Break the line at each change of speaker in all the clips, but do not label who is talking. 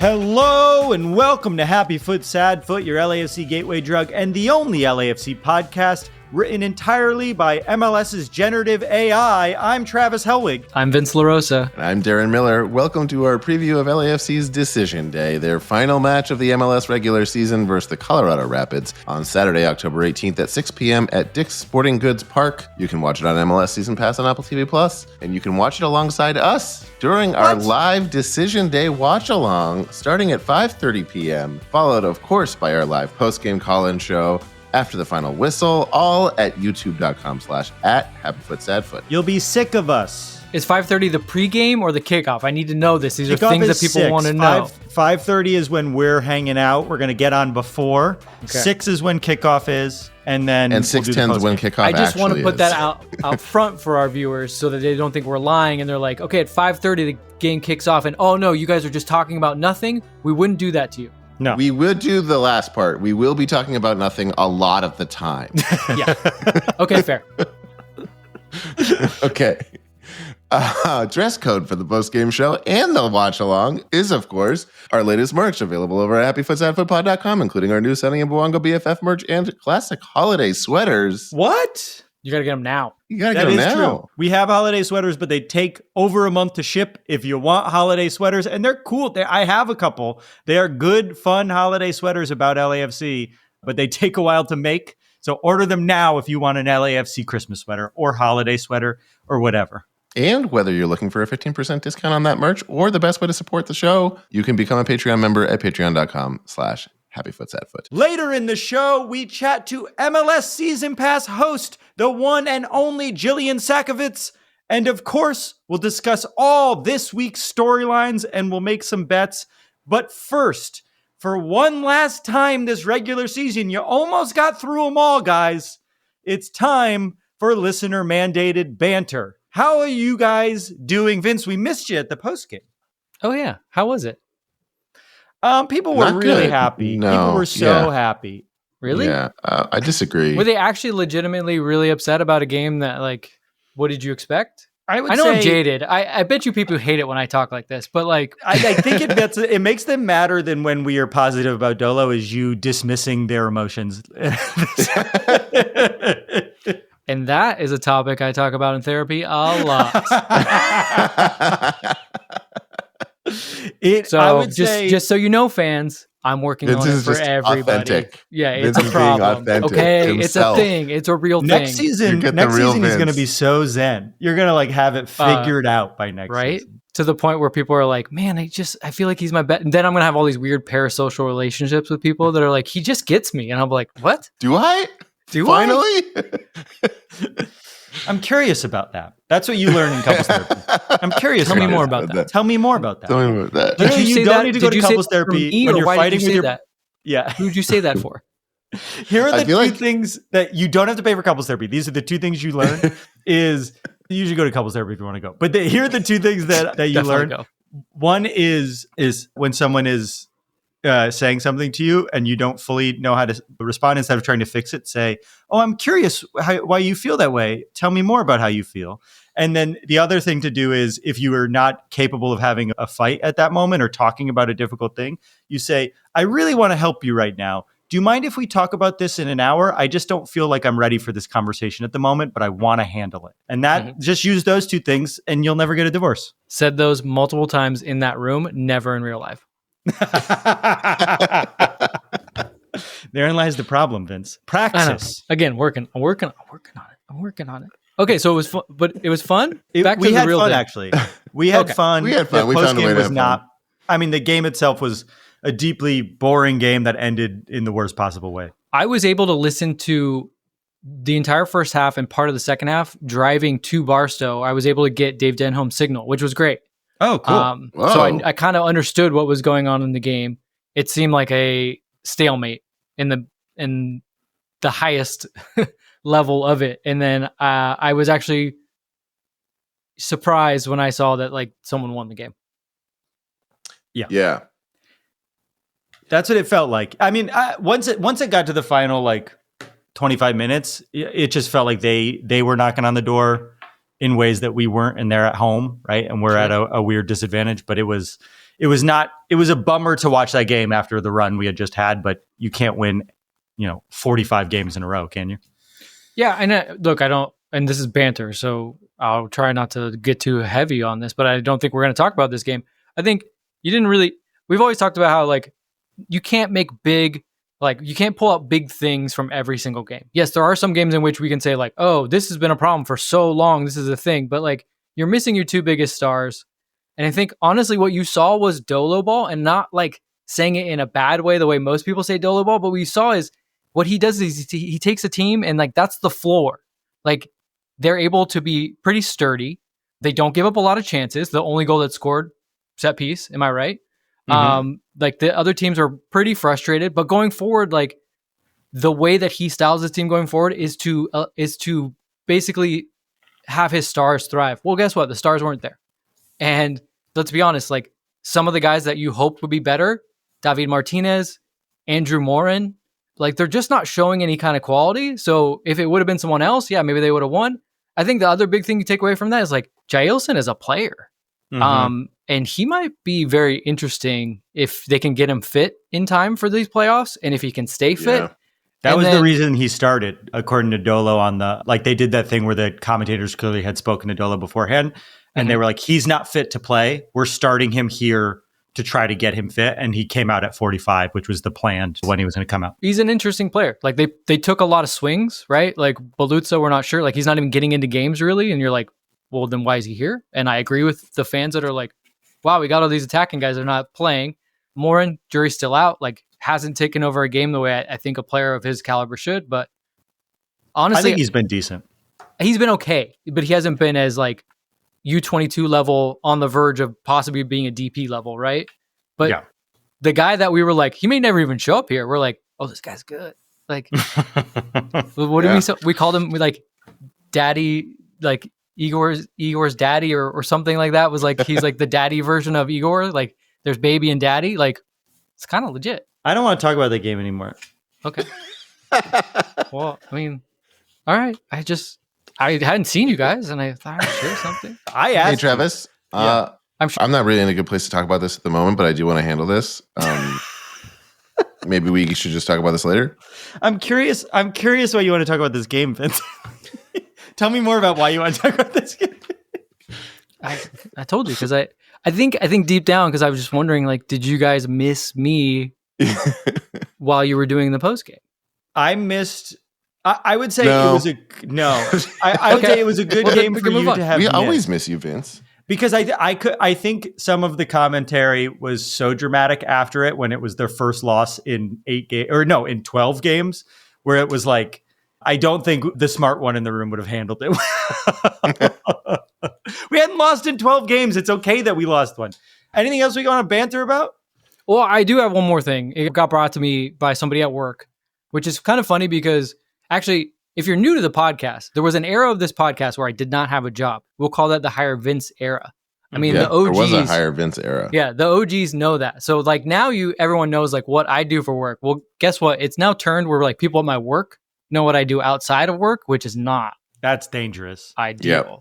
Hello and welcome to Happy Foot, Sad Foot, your LAFC gateway drug and the only LAFC podcast written entirely by MLS's generative AI. I'm Travis Helwig.
I'm Vince LaRosa.
And I'm Darren Miller. Welcome to our preview of LAFC's Decision Day, their final match of the MLS regular season versus the Colorado Rapids on Saturday, October 18th at 6 p.m. at Dick's Sporting Goods Park. You can watch it on MLS Season Pass on Apple TV+, and you can watch it alongside us during our live Decision Day watch-along starting at 5:30 p.m., followed, of course, by our live post-game call-in show after the final whistle, all at youtube.com/@HappyFootSadFoot.
You'll be sick of us.
Is 5:30 the pregame or the kickoff? I need to know this. These are
Kickoff
things
is
that people
6.
want to know.
5:30 is when we're hanging out. We're going to get on before. Okay. 6 is when kickoff is. And then
6:10 is when kickoff
I just want to put
is.
that out front for our viewers so that they don't think we're lying and they're like, okay, at 5:30 the game kicks off and oh no, you guys are just talking about nothing. We wouldn't do that to you.
No.
We would do the last part. We will be talking about nothing a lot of the time.
Yeah. Okay, fair.
Okay. Dress code for the post-game show and the watch-along is, of course, our latest merch available over at happyfootsadfootpod.com, including our new Sunny and Bwango BFF merch and classic holiday sweaters.
What?
You got to get them now.
You got to get them now.
True. We have holiday sweaters, but they take over a month to ship if you want holiday sweaters, and they're cool. I have a couple. They are good, fun holiday sweaters about LAFC, but they take a while to make. So order them now if you want an LAFC Christmas sweater or holiday sweater or whatever.
And whether you're looking for a 15% discount on that merch or the best way to support the show, you can become a Patreon member at patreon.com/HappyFootSadFoot.
Later in the show, we chat to MLS Season Pass host, the one and only Jillian Sakovits. And of course, we'll discuss all this week's storylines and we'll make some bets. But first, for one last time this regular season, you almost got through them all, guys. It's time for listener-mandated banter. How are you guys doing? Vince, we missed you at the postgame.
Oh, yeah. How was it?
People were
Not
really
good.
happy.
No,
People were so happy.
Really?
Yeah, I disagree.
Were they actually legitimately really upset about a game that, like, what did you expect?
I
know I'm jaded. I bet you people hate it when I talk like this, but like
I think it makes them madder than when we are positive about Dolo is you dismissing their emotions.
And that is a topic I talk about in therapy a lot. I would say, just so you know, fans, I'm working on it for everybody.
Authentic.
Yeah, it's
Vince
a problem. Okay,
himself.
It's a thing. It's a real
next
thing.
Season, next season is going to be so zen. You're going to like have it figured out by next season.
To the point where people are like, man, I feel like he's my bet. And then I'm going to have all these weird parasocial relationships with people that are like, he just gets me. And I'm like, what?
Do I?
Finally?
I'm curious about that. That's what you learn in couples therapy. I'm curious.
Tell me more about that.
Tell me more about that.
Tell me about that.
Literally, you don't need to go to couples therapy when you're fighting with your...
That?
Yeah.
Who'd you say that for?
Here are the two things that you don't have to pay for couples therapy. These are the two things you learn is you usually go to couples therapy if you want to go. But here are the two things that you learn.
Go.
One is when someone is saying something to you and you don't fully know how to respond, instead of trying to fix it, say, oh, I'm curious why you feel that way. Tell me more about how you feel. And then the other thing to do is if you are not capable of having a fight at that moment or talking about a difficult thing, you say, I really want to help you right now. Do you mind if we talk about this in an hour? I just don't feel like I'm ready for this conversation at the moment, but I want to handle it. And that just use those two things and you'll never get a divorce.
Said those multiple times in that room, never in real life.
Therein lies the problem, Vince. Praxis.
Again, I'm working on it. Okay, so it was fun, but it was fun.
We had fun, actually. We had fun.
We had fun.
The post-game was not. I mean, the game itself was a deeply boring game that ended in the worst possible way.
I was able to listen to the entire first half and part of the second half driving to Barstow. I was able to get Dave Denholm's signal, which was great.
Oh, cool.
So I kind of understood what was going on in the game. It seemed like a stalemate in the highest level of it. And then I was actually surprised when I saw that like someone won the game.
Yeah.
That's what it felt like. I mean, once it got to the final like 25 minutes, it just felt like they were knocking on the door in ways that we weren't, and they're at home, right? And we're at a weird disadvantage. But it was it was a bummer to watch that game after the run we had just had, but you can't win, 45 games in a row, can you?
Yeah, and look, I don't, and this is banter, so I'll try not to get too heavy on this, but I don't think we're going to talk about this game. I think we've always talked about how, like, you can't make you can't pull out big things from every single game. Yes, there are some games in which we can say, like, oh, this has been a problem for so long, this is a thing, but, like, you're missing your two biggest stars. And I think, honestly, what you saw was Dolo ball, and not, like, saying it in a bad way, the way most people say Dolo ball, but what you saw is what he does is he takes a team, and, like, that's the floor. Like, they're able to be pretty sturdy. They don't give up a lot of chances. The only goal that scored, set piece. Am I right? Mm-hmm. Like, the other teams are pretty frustrated, but going forward, like, the way that he styles his team going forward is to basically have his stars thrive. Well, guess what? The stars weren't there. And let's be honest, like, some of the guys that you hoped would be better, David Martinez, Andrew Morin, like, they're just not showing any kind of quality. So if it would have been someone else, yeah, maybe they would have won. I think the other big thing you take away from that is, like, Jailson is a player. Mm-hmm. And he might be very interesting if they can get him fit in time for these playoffs, and if he can stay fit.
Yeah.
That was the reason he started, according to Dolo, they did that thing where the commentators clearly had spoken to Dolo beforehand, and they were like, he's not fit to play. We're starting him here to try to get him fit. And he came out at 45, which was the plan when he was going to come out.
He's an interesting player. Like, they took a lot of swings, right? Like, Balutza, we're not sure. Like, he's not even getting into games really. And you're like, well, then why is he here? And I agree with the fans that are like, wow, we got all these attacking guys that are not playing. Morin, jury's still out. Like, hasn't taken over a game the way I think a player of his caliber should. But honestly,
I think he's been decent.
He's been okay, but he hasn't been as, like, U22 level, on the verge of possibly being a DP level, right? But yeah, the guy that we were like, he may never even show up here. We're like, oh, this guy's good. Like, what did we called him? We, like, daddy, like Igor's daddy or something like that. Was like, he's like the daddy version of Igor. Like, there's baby and daddy. Like, it's kind of legit.
I don't want to talk about the game anymore.
Okay. Well, I mean, all right. I hadn't seen you guys, and I thought I'd share something.
Hey, Travis.
Yeah.
I'm not really in a good place to talk about this at the moment, but I do want to handle this. Maybe we should just talk about this later.
I'm curious why you want to talk about this game, Vince. Tell me more about why you want to talk about this game.
I told you, because I think deep down, because I was just wondering, like, did you guys miss me while you were doing the post game?
I missed. I would say it was I would say it was a good game for you to have.
We always miss you, Vince.
Because I think some of the commentary was so dramatic after it, when it was their first loss in 12 games, where it was like, I don't think the smart one in the room would have handled it. We hadn't lost in 12 games. It's okay that we lost one. Anything else we want to banter about?
Well, I do have one more thing. It got brought to me by somebody at work, which is kind of funny because, actually, if you're new to the podcast, there was an era of this podcast where I did not have a job. We'll call that the Hire Vince era. I mean, the OGs. There was a
Hire Vince era.
Yeah, the OGs know that. So, like, now everyone knows, like, what I do for work. Well, guess what? It's now turned where, like, people at my work know what I do outside of work, which is not.
That's dangerous.
Ideal.
Yep.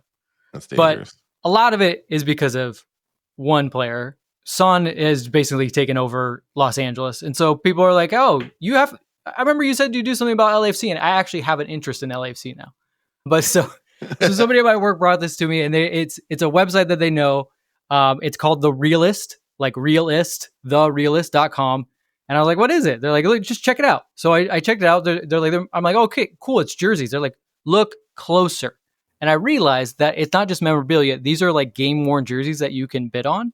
That's dangerous.
But a lot of it is because of one player. Son is basically taken over Los Angeles. And so people are like, oh, I remember you said you do something about LAFC, and I actually have an interest in LAFC now. But so somebody at my work brought this to me, and it's a website that they know. It's called The Realist, like realist, therealist.com. And I was like, what is it? They're like, look, just check it out. So I checked it out. I'm like, okay, cool. It's jerseys. They're like, look closer. And I realized that it's not just memorabilia. These are, like, game worn jerseys that you can bid on.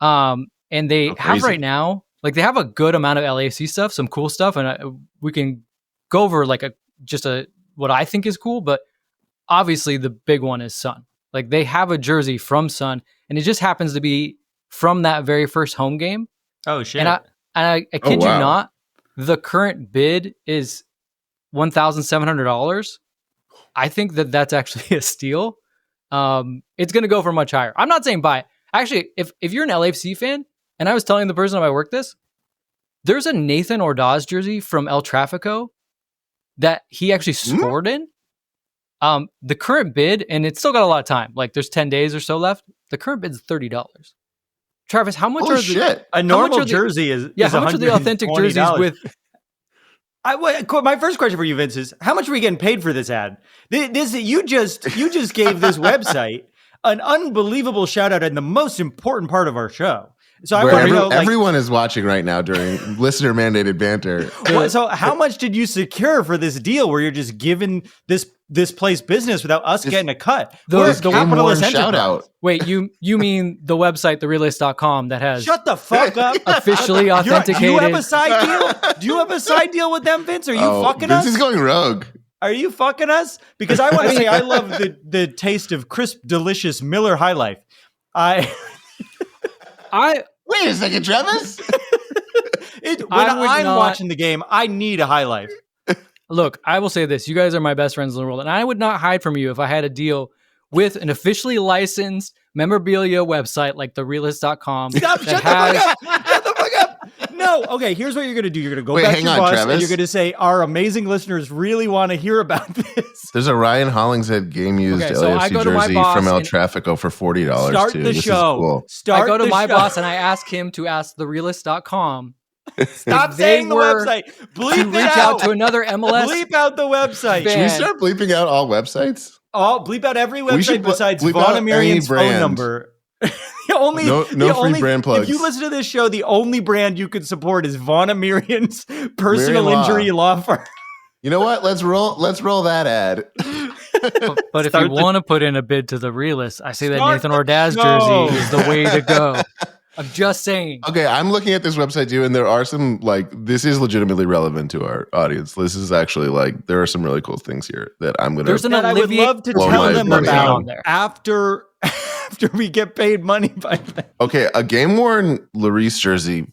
And they have right now, like, they have a good amount of LAFC stuff, some cool stuff. And we can go over, like, what I think is cool, but obviously the big one is Sun. Like, they have a jersey from Sun, and it just happens to be from that very first home game.
Oh, shit.
And I kid you not, the current bid is $1,700. I think that's actually a steal. It's going to go for much higher. I'm not saying buy it. Actually, if you're an LAFC fan, and I was telling the person at my work this, there's a Nathan Ordaz jersey from El Tráfico that he actually scored in. The current bid, and it's still got a lot of time, like there's 10 days or so left. The current bid is $30. Travis, how much
Holy
are the
shit.
A normal jersey is
how much are the authentic jerseys
$120.
with?
My first question for you, Vince, is how much are we getting paid for this ad? You just gave this website an unbelievable shout out in the most important part of our show. So I want to know,
everyone is watching right now during listener mandated banter.
So how much did you secure for this deal where you're just giving this place business without us getting a cut?
The capitalist shout out.
Wait, you mean the website, therealist.com, that has
shut the fuck up.
Officially authenticated.
Do you have a side deal? Do you have a side deal with them, Vince? Are you fucking us?
Vince is going rogue.
Are you fucking us? Because I want to say I love the taste of crisp, delicious Miller High Life.
Wait a second, Travis.
When I'm watching the game, I need a High Life.
Look, I will say this. You guys are my best friends in the world, and I would not hide from you if I had a deal with an officially licensed memorabilia website like therealist.com.
Shut the fuck up. No. Okay, here's what you're going to do. You're going to go back to your boss, Travis. And you're going to say, our amazing listeners really want to hear about this.
There's a Ryan Hollingshead game-used LAFC jersey from El Tráfico for $40,
start
too.
The
this
show.
Is cool.
I go to my boss and I ask him to ask therealist.com.
Stop saying the website. Bleep
to reach out to another MLS.
Bleep out the website.
Should we start bleeping out all websites?
Bleep out every website besides Vaughn Amirian's phone number. No free brand plugs. If you listen to this show, the only brand you can support is Vaughn Amirian's personal injury law firm.
You know what? Let's roll that ad.
But if you want to put in a bid to the Realist, I say that Nathan Ordaz jersey is the way to go. I'm just saying.
Okay, I'm looking at this website too, and there are some, this is legitimately relevant to our audience. This is actually, there are some really cool things here that I'm going to...
I would love to tell them about after we get paid money by them.
Okay, a game-worn Lloris jersey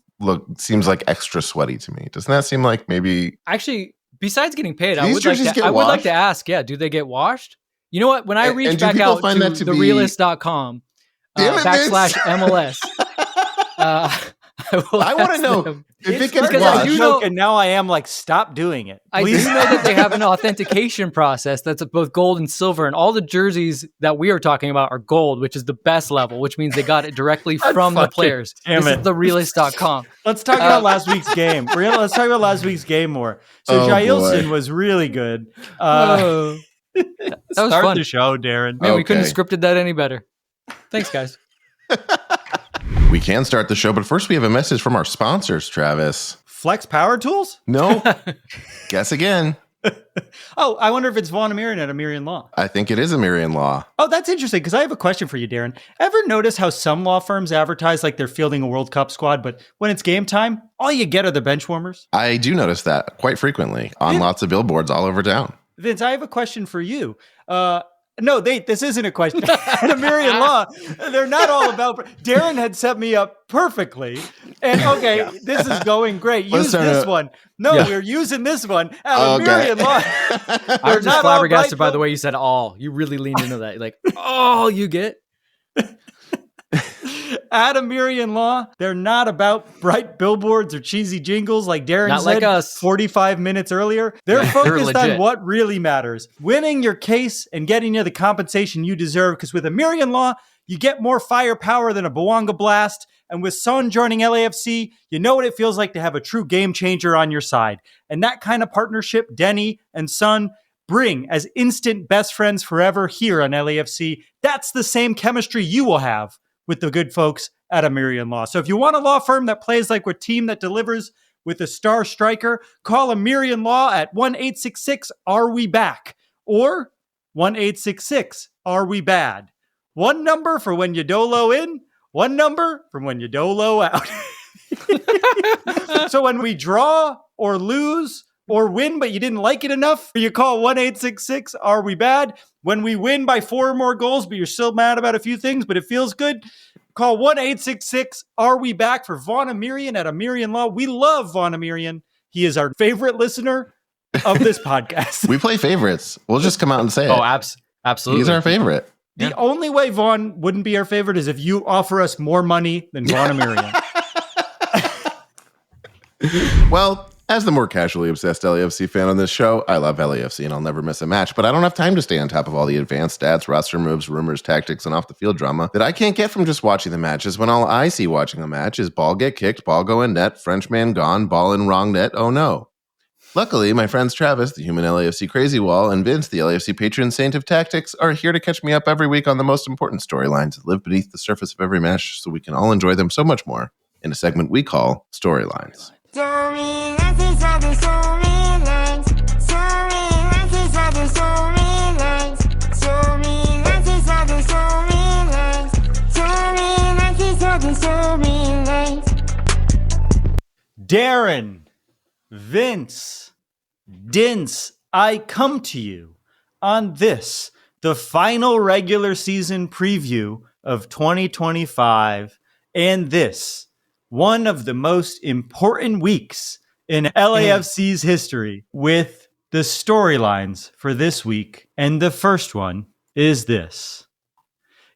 seems like extra sweaty to me. Doesn't that seem like maybe...
Actually, besides getting paid, I would like to ask, do they get washed? You know what? When I reach back out to therealist.com /MLS,
I want to know if it gets
washed. And now I am stop doing it. Please.
I do know that they have an authentication process that's both gold and silver, and all the jerseys that we are talking about are gold, which is the best level, which means they got it directly from the players. This is therealist.com.
Let's talk about last week's game. Let's talk about last week's game more. So Jailson was really good.
That was
Start
fun.
The show, Darren.
Man, we couldn't have scripted that any better. Thanks, guys.
We can start the show, but first we have a message from our sponsors, Travis.
Flex Power Tools?
No. Guess again.
I wonder if it's Vaughn Amirian at Amirian Law.
I think it is Amirian Law.
Oh, that's interesting, because I have a question for you, Darren. Ever notice how some law firms advertise like they're fielding a World Cup squad, but when it's game time, all you get are the bench warmers?
I do notice that quite frequently on lots of billboards all over town.
Vince, I have a question for you. No, this isn't a question. At Amirian Law, they're not all about... Darren had set me up perfectly. And this is going great. Use this one. No, we're using this one at Amirian Law.
I was just flabbergasted by the way you said all. You really leaned into that. Like, all you get?
At Amirian Law, they're not about bright billboards or cheesy jingles like Darren said
like us.
45 minutes earlier. They're focused on what really matters. Winning your case and getting you the compensation you deserve, because with Amirian Law, you get more firepower than a Bawanga Blast. And with Son joining LAFC, you know what it feels like to have a true game changer on your side. And that kind of partnership, Denny and Son bring as instant best friends forever here on LAFC. That's the same chemistry you will have with the good folks at Amirian Law. So if you want a law firm that plays like a team that delivers with a star striker, call Amirian Law at 1-866-ARE-WE-BACK or 1-866-ARE-WE-BAD. One number for when you dolo in, one number from when you dolo out. So when we draw or lose or win, but you didn't like it enough, you call 1-866-ARE-WE-BAD. When we win by 4 or more goals, but you're still mad about a few things, but it feels good, call 1-866-ARE-WE-BACK for Vaughn Amirian at Amirian Law. We love Vaughn Amirian. He is our favorite listener of this podcast.
We play favorites. We'll just come out and say it.
Oh, absolutely.
He's our favorite.
The only way Vaughn wouldn't be our favorite is if you offer us more money than Vaughn Amirian.
Well, As the more casually obsessed LAFC fan on this show, I love LAFC and I'll never miss a match, but I don't have time to stay on top of all the advanced stats, roster moves, rumors, tactics, and off-the-field drama that I can't get from just watching the matches when all I see watching a match is ball get kicked, ball go in net, Frenchman gone, ball in wrong net, oh no. Luckily, my friends Travis, the human LAFC crazy wall, and Vince, the LAFC patron saint of tactics, are here to catch me up every week on the most important storylines that live beneath the surface of every match so we can all enjoy them so much more in a segment we call Storylines.
Darren, Vince, Dince, I come to you on this, the final regular season preview of 2025, and this, one of the most important weeks in LAFC's history, with the storylines for this week. And the first one is this.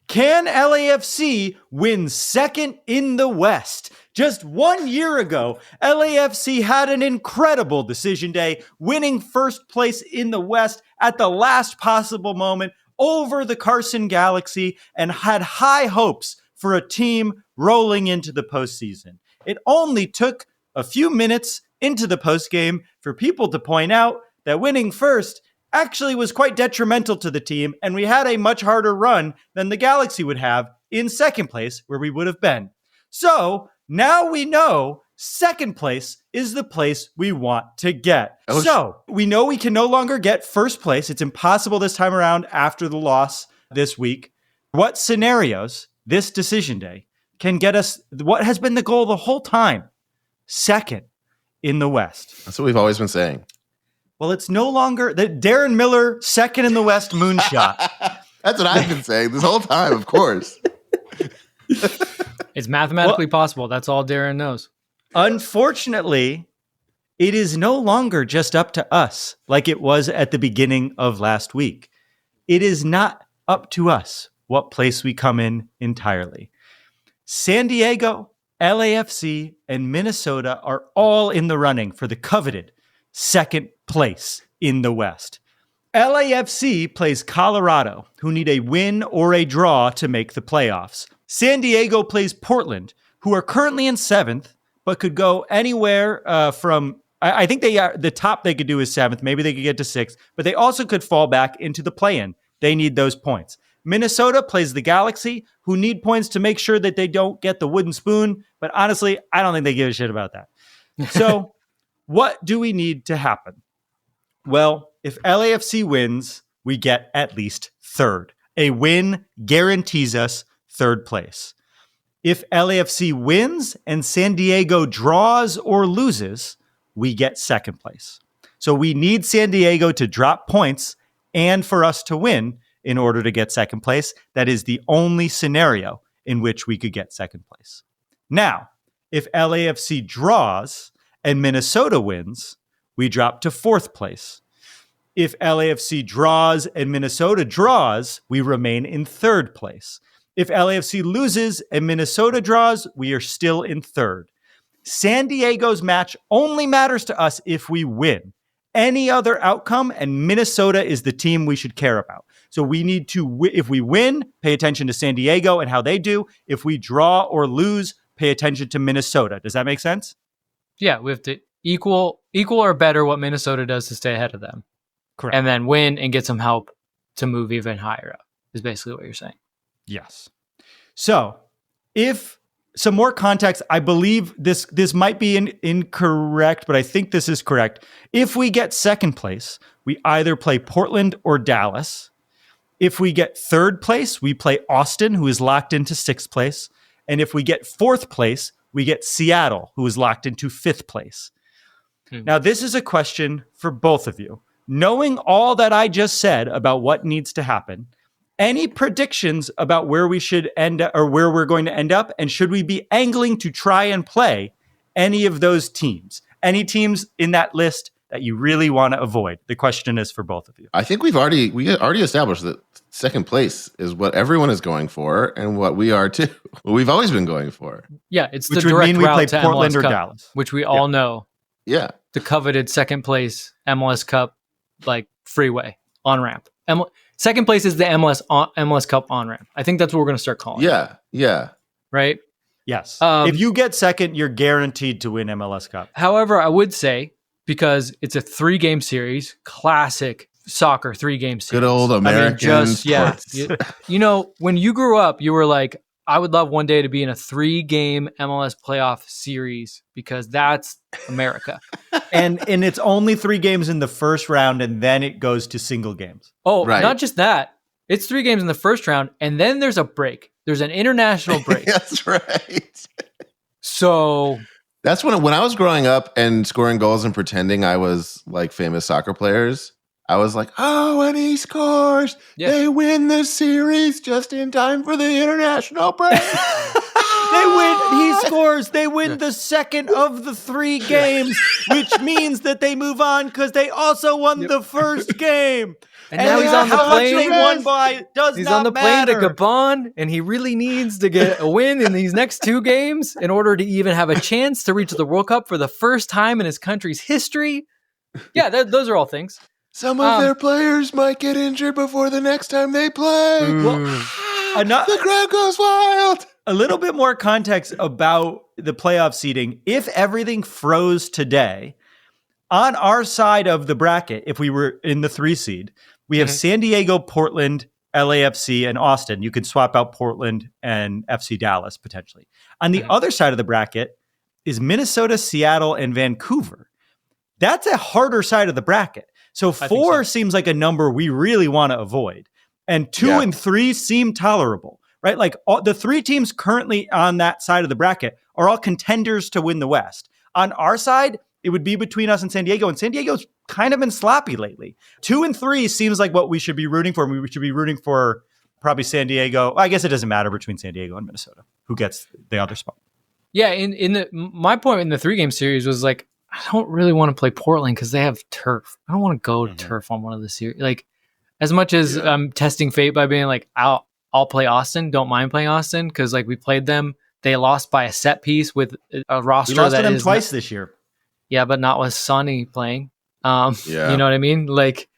Can LAFC win second in the West? Just 1 year ago, LAFC had an incredible decision day, winning first place in the West at the last possible moment over the Carson Galaxy, and had high hopes for a team rolling into the postseason. It only took a few minutes into the postgame for people to point out that winning first actually was quite detrimental to the team, and we had a much harder run than the Galaxy would have in second place, where we would have been. So now we know second place is the place we want to get. So we know we can no longer get first place. It's impossible this time around after the loss this week. What scenarios this decision day can get us what has been the goal the whole time? Second in the West.
That's what we've always been saying.
Well, it's no longer the Darren Miller second in the West moonshot.
That's what I've been saying this whole time, of course.
It's mathematically possible. That's all Darren knows.
Unfortunately, it is no longer just up to us like it was at the beginning of last week. It is not up to us what place we come in entirely. San Diego, LAFC, and Minnesota are all in the running for the coveted second place in the West. LAFC plays Colorado, who need a win or a draw to make the playoffs. San Diego plays Portland, who are currently in seventh, but could go anywhere from, I think the top they could do is seventh. Maybe they could get to sixth, but they also could fall back into the play-in. They need those points. Minnesota plays the Galaxy, who need points to make sure that they don't get the wooden spoon. But honestly, I don't think they give a shit about that. So what do we need to happen? Well, if LAFC wins, we get at least third. A win guarantees us third place. If LAFC wins and San Diego draws or loses, we get second place. So we need San Diego to drop points and for us to win in order to get second place. That is the only scenario in which we could get second place. Now, if LAFC draws and Minnesota wins, we drop to fourth place. If LAFC draws and Minnesota draws, we remain in third place. If LAFC loses and Minnesota draws, we are still in third. San Diego's match only matters to us if we win. Any other outcome, and Minnesota is the team we should care about. So we need to, if we win, pay attention to San Diego and how they do. If we draw or lose, pay attention to Minnesota. Does that make sense?
Yeah, we have to equal or better what Minnesota does to stay ahead of them.
Correct.
And then win and get some help to move even higher up, is basically what you're saying.
Yes. So if some more context, I believe this might be incorrect, but I think this is correct. If we get second place, we either play Portland or Dallas. If we get third place, we play Austin, who is locked into sixth place. And if we get fourth place, we get Seattle, who is locked into fifth place. Now, this is a question for both of you. Knowing all that I just said about what needs to happen, any predictions about where we should end or where we're going to end up? And should we be angling to try and play any of those teams? Any teams in that list that you really want to avoid? The question is for both of you.
I think we already established that second place is what everyone is going for and what we are too. What we've always been going for.
Yeah, it's
which
the
would
direct
mean we
route
play
to
Portland
MLS
or
Cup,
Dallas,
which we all know
Yeah.
the coveted second place MLS Cup like freeway on ramp. Second place is the MLS Cup on ramp. I think that's what we're going to start calling it.
Yeah.
Right?
Yes. If you get second, you're guaranteed to win MLS Cup.
However, I would say, because it's a 3-game series, classic soccer 3-game series.
Good old American sports.
You know, when you grew up, you were like, I would love one day to be in a 3-game MLS playoff series because that's America.
and it's only 3 games in the first round, and then it goes to single games.
Oh,
Right.
Not just that. It's 3 games in the first round, and then there's a break. There's an international break.
That's right.
So
That's when I was growing up and scoring goals and pretending I was like famous soccer players. I was like, oh, when he scores, they win the series just in time for the international break.
He scores. They win the second of the 3 games, which means that they move on because they also won the first game.
And now he's on the
how much
plane.
they won by does
He's
not
on the
matter.
plane to Gabon, and he really needs to get a win in these next 2 games in order to even have a chance to reach the World Cup for the first time in his country's history. Yeah, those are all things.
Some of their players might get injured before the next time they play. The crowd goes wild.
A little bit more context about the playoff seeding. If everything froze today, on our side of the bracket, if we were in the 3 seed, we have San Diego, Portland, LAFC, and Austin. You could swap out Portland and FC Dallas potentially. On the other side of the bracket is Minnesota, Seattle, and Vancouver. That's a harder side of the bracket. So 4 seems like a number we really want to avoid. And 2 and 3 seem tolerable, right? Like the 3 teams currently on that side of the bracket are all contenders to win the West. On our side, it would be between us and San Diego's kind of been sloppy lately. 2 and 3 seems like what we should be rooting for. We should be rooting for probably San Diego. I guess it doesn't matter between San Diego and Minnesota. Who gets the other spot?
Yeah, my point in the 3-game series was like, I don't really want to play Portland because they have turf. I don't want to go to turf on one of the series. Like, as much as I'm testing fate by being like, I'll play Austin. Don't mind playing Austin because like we played them. They lost by a set piece with a roster
we lost
that
to them
is
twice this year.
Yeah, but not with Sonny playing. You know what I mean? Like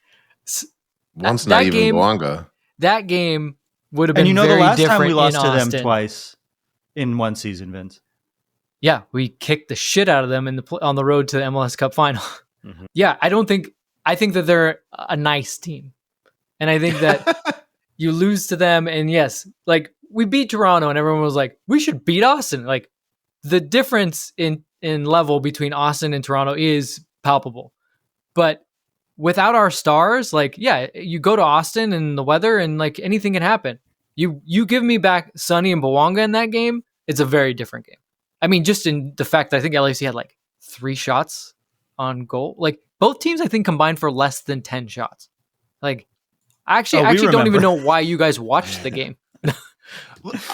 once not even Luanga.
That game would have been
and
very
the last
different
time we lost
in
to
Austin.
them twice in one season, Vince.
Yeah, we kicked the shit out of them on the road to the MLS Cup final. Yeah, I think that they're a nice team. And I think that you lose to them. And yes, like we beat Toronto and everyone was like, we should beat Austin. Like the difference in level between Austin and Toronto is palpable. But without our stars, like, yeah, you go to Austin and the weather and like anything can happen. You give me back Sonny and Bawanga in that game, it's a very different game. I mean, just in the fact that I think LAFC had like 3 shots on goal. Like both teams, I think combined for less than 10 shots. Like I actually don't even know why you guys watched the game.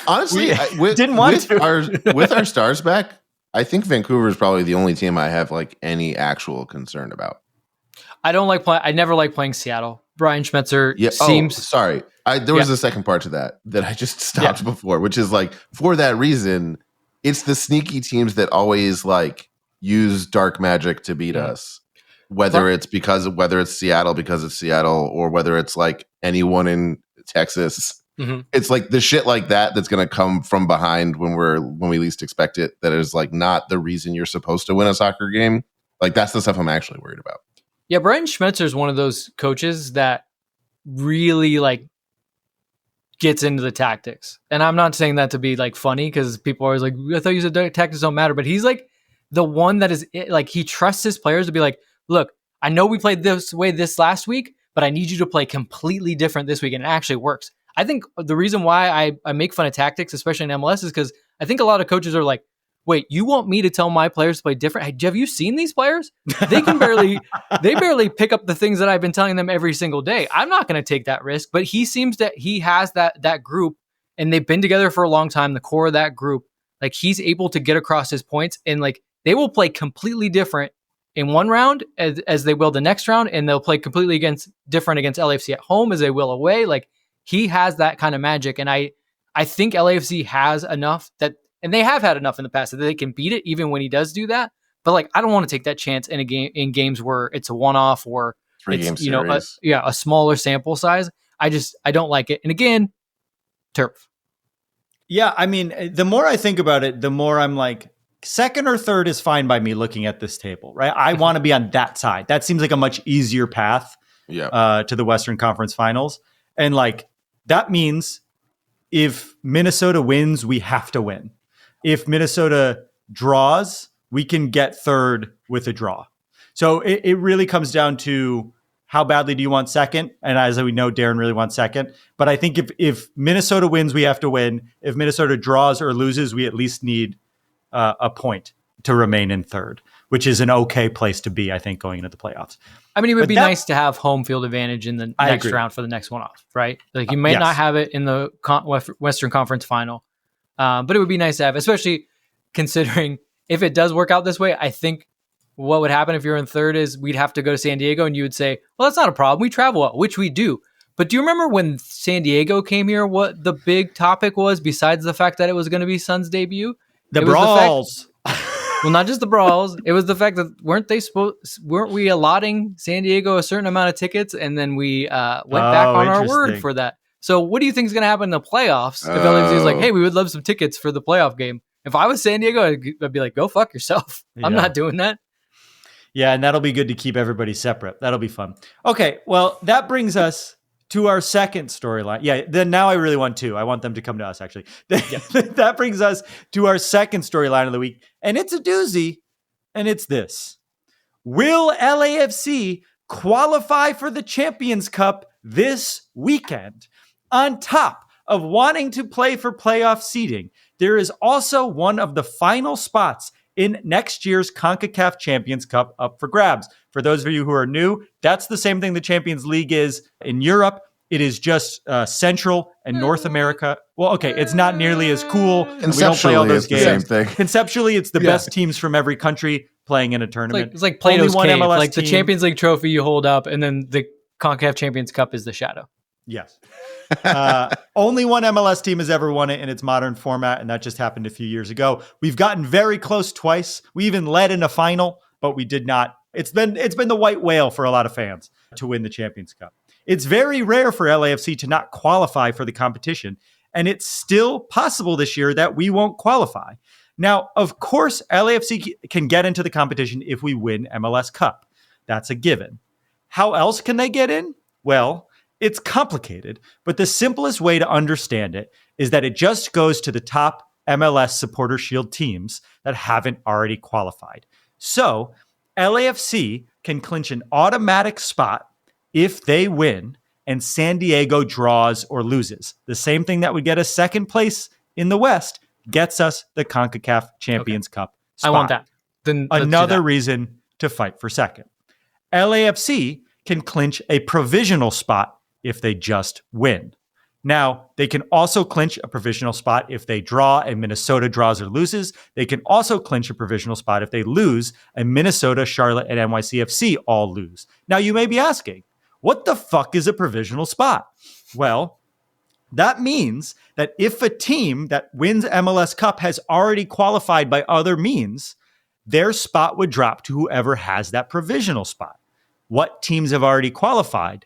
Honestly, with our stars back, I think Vancouver is probably the only team I have like any actual concern about.
I never like playing Seattle. Brian Schmetzer seems.
Sorry. There was a second part to that I just stopped before, which is like for that reason, it's the sneaky teams that always like use dark magic to beat us. Whether it's Seattle because it's Seattle, or whether it's like anyone in Texas. It's like the shit like that that's going to come from behind when we least expect it. That is like not the reason you're supposed to win a soccer game. Like that's the stuff I'm actually worried about.
Yeah, Brian Schmetzer is one of those coaches that really like gets into the tactics. And I'm not saying that to be like funny because people are always like, I thought you said tactics don't matter, but he's like the one that is like, he trusts his players to be like, look, I know we played this way this last week, but I need you to play completely different this week. And it actually works. I think the reason why I make fun of tactics, especially in MLS, is because I think a lot of coaches are like, wait, you want me to tell my players to play different? Hey, have you seen these players? They barely pick up the things that I've been telling them every single day. I'm not going to take that risk, but he seems that he has that group and they've been together for a long time. The core of that group, like he's able to get across his points and like they will play completely different in one round as they will the next round. And they'll play completely different against LAFC at home as they will away. Like he has that kind of magic. And I think LAFC has enough and they have had enough in the past that they can beat it even when he does do that. But like, I don't want to take that chance in games where it's a one-off or
Three-game
it's, you know,
series.
a smaller sample size. I don't like it. And again, turf.
Yeah, I mean, the more I think about it, the more I'm like, second or third is fine by me looking at this table, right? I want to be on that side. That seems like a much easier path to the Western Conference Finals. And like, that means if Minnesota wins, we have to win. If Minnesota draws, we can get third with a draw. So it really comes down to how badly do you want second? And as we know, Darren really wants second. But I think if Minnesota wins, we have to win. If Minnesota draws or loses, we at least need a point to remain in third, which is an okay place to be, I think, going into the playoffs.
I mean, it would be nice to have home field advantage in the next round for the next one off, right? Like you may not have it in the Western Conference Final, but it would be nice to have, especially considering if it does work out this way. I think what would happen if you're in third is we'd have to go to San Diego, and you would say, well, that's not a problem. We travel well, which we do. But do you remember when San Diego came here, what the big topic was besides the fact that it was going to be Sun's debut?
The brawls.
Well, not just the brawls. It was the fact that weren't we allotting San Diego a certain amount of tickets, and then we went back on our word for that. So what do you think is going to happen in the playoffs if LAFC is like, hey, we would love some tickets for the playoff game? If I was San Diego, I'd be like, go fuck yourself. I'm not doing that.
Yeah, and that'll be good to keep everybody separate. That'll be fun. Okay, well, that brings us to our second storyline. Yeah, then now I really want two. I want them to come to us, actually. That brings us to our second storyline of the week, and it's a doozy, and it's this. Will LAFC qualify for the Champions Cup this weekend? On top of wanting to play for playoff seeding, there is also one of the final spots in next year's CONCACAF Champions Cup up for grabs. For those of you who are new, that's the same thing the Champions League is in Europe. It is just Central and North America. Well, okay, it's not nearly as cool. We don't play all those games.
Same thing.
Conceptually, it's the best teams from every country playing in a tournament.
It's like Plato's Cave, MLS like team. The Champions League trophy you hold up, and then the CONCACAF Champions Cup is the shadow.
Yes. Only one MLS team has ever won it in its modern format, and that just happened a few years ago. We've gotten very close twice. We even led in a final, but we did not. It's been the white whale for a lot of fans to win the Champions Cup. It's very rare for LAFC to not qualify for the competition, and it's still possible this year that we won't qualify. Now, of course, LAFC can get into the competition if we win MLS Cup. That's a given. How else can they get in? Well, it's complicated, but the simplest way to understand it is that it just goes to the top MLS Supporter Shield teams that haven't already qualified. So LAFC can clinch an automatic spot if they win and San Diego draws or loses. The same thing that would get us second place in the West gets us the CONCACAF Champions Cup spot.
I want that. Then
another reason to fight for second. LAFC can clinch a provisional spot if they just win. Now, they can also clinch a provisional spot if they draw and Minnesota draws or loses. They can also clinch a provisional spot if they lose and Minnesota, Charlotte, and NYCFC all lose. Now, you may be asking, what the fuck is a provisional spot? Well, that means that if a team that wins MLS Cup has already qualified by other means, their spot would drop to whoever has that provisional spot. What teams have already qualified?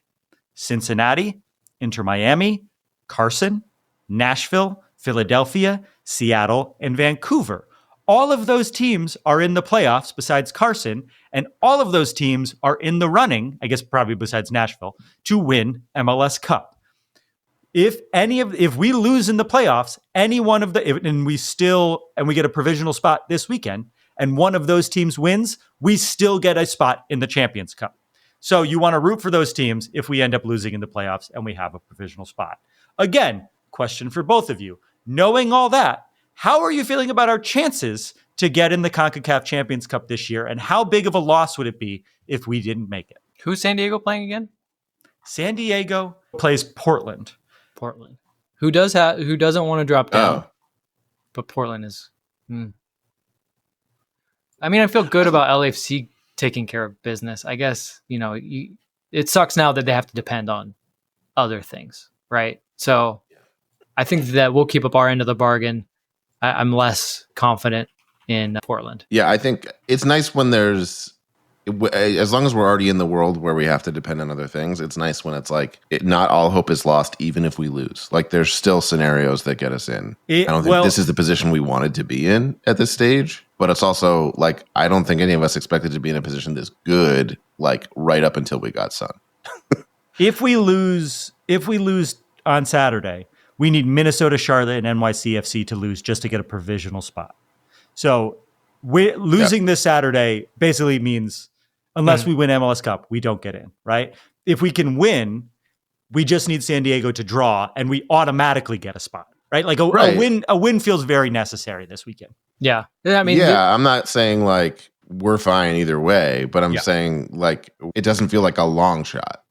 Cincinnati, Inter Miami, Carson, Nashville, Philadelphia, Seattle, and Vancouver. All of those teams are in the playoffs besides Carson, and all of those teams are in the running, I guess probably besides Nashville, to win MLS Cup. If we lose in the playoffs, any one of and we get a provisional spot this weekend, and one of those teams wins, we still get a spot in the Champions Cup. So you want to root for those teams if we end up losing in the playoffs and we have a provisional spot. Again, question for both of you. Knowing all that, how are you feeling about our chances to get in the CONCACAF Champions Cup this year? And how big of a loss would it be if we didn't make it?
Who's San Diego playing again?
San Diego plays Portland.
Portland. Who doesn't want to drop down? But Portland is. I mean, I feel good about LAFC taking care of business. I guess, it sucks now that they have to depend on other things, right? So I think that we'll keep up our end of the bargain. I'm less confident in Portland.
Yeah, I think it's nice when there's, as long as we're already in the world where we have to depend on other things, it's nice when it's like, not all hope is lost, even if we lose. Like, there's still scenarios that get us in. I don't think this is the position we wanted to be in at this stage, but it's also like, I don't think any of us expected to be in a position this good, like right up until we got Sun.
If we lose on Saturday, we need Minnesota, Charlotte, and NYCFC to lose just to get a provisional spot. So losing this Saturday basically means, unless we win MLS Cup, we don't get in, right? If we can win, we just need San Diego to draw, and we automatically get a spot, right? Like a win feels very necessary this weekend.
Yeah. I mean,
I'm not saying like we're fine either way, but I'm saying like it doesn't feel like a long shot.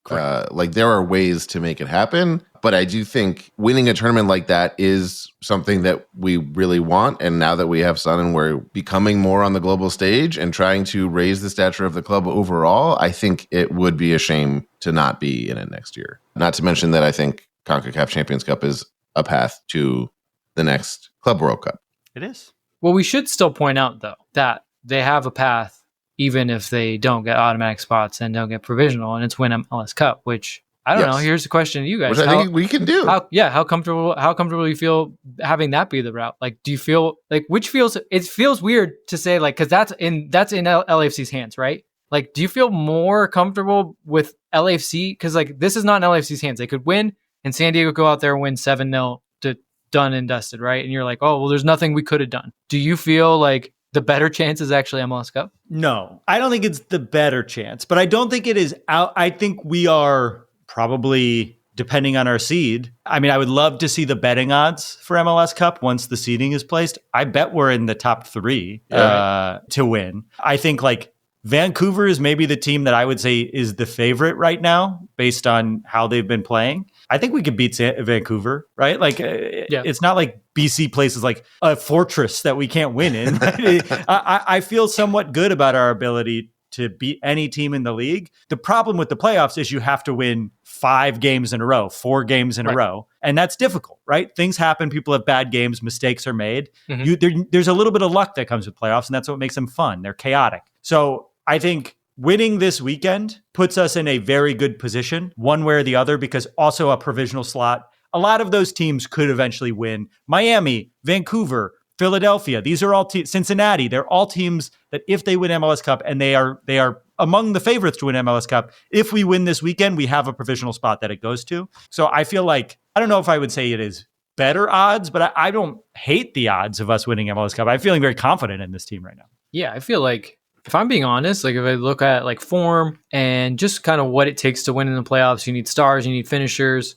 Like there are ways to make it happen, but I do think winning a tournament like that is something that we really want. And now that we have Sun and we're becoming more on the global stage and trying to raise the stature of the club overall, I think it would be a shame to not be in it next year. Not to mention that I think CONCACAF Champions Cup is a path to the next Club World Cup.
It is.
Well, we should still point out, though, that they have a path even if they don't get automatic spots and don't get provisional, and it's win MLS Cup, which I don't know. Here's the question to you guys.
Which I think we can do.
How comfortable you feel having that be the route? Like, do you feel like it feels weird to say, like, because that's in LAFC's hands, right? Like, do you feel more comfortable with LAFC? Because like this is not in LAFC's hands. They could win and San Diego go out there and win 7-0 to done and dusted, right? And you're like, oh, well, there's nothing we could have done. Do you feel like the better chance is actually MLS Cup?
No, I don't think it's the better chance, but I don't think it is out. I think we are probably, depending on our seed. I mean, I would love to see the betting odds for MLS Cup once the seeding is placed. I bet we're in the top 3 to win. I think like Vancouver is maybe the team that I would say is the favorite right now based on how they've been playing. I think we could beat Vancouver, right? Like, it's not like BC places like a fortress that we can't win in. Right? I feel somewhat good about our ability to beat any team in the league. The problem with the playoffs is you have to win 5 games in a row, 4 games in a row. And that's difficult, right? Things happen. People have bad games. Mistakes are made. There's a little bit of luck that comes with playoffs, and that's what makes them fun. They're chaotic. So I think winning this weekend puts us in a very good position, one way or the other, because also a provisional slot. A lot of those teams could eventually win. Miami, Vancouver, Philadelphia, these are all Cincinnati. They're all teams that if they win MLS Cup, and they are among the favorites to win MLS Cup, if we win this weekend, we have a provisional spot that it goes to. So I feel like, I don't know if I would say it is better odds, but I don't hate the odds of us winning MLS Cup. I'm feeling very confident in this team right now.
Yeah, I feel like, if I'm being honest, like if I look at like form and just kind of what it takes to win in the playoffs, you need stars, you need finishers,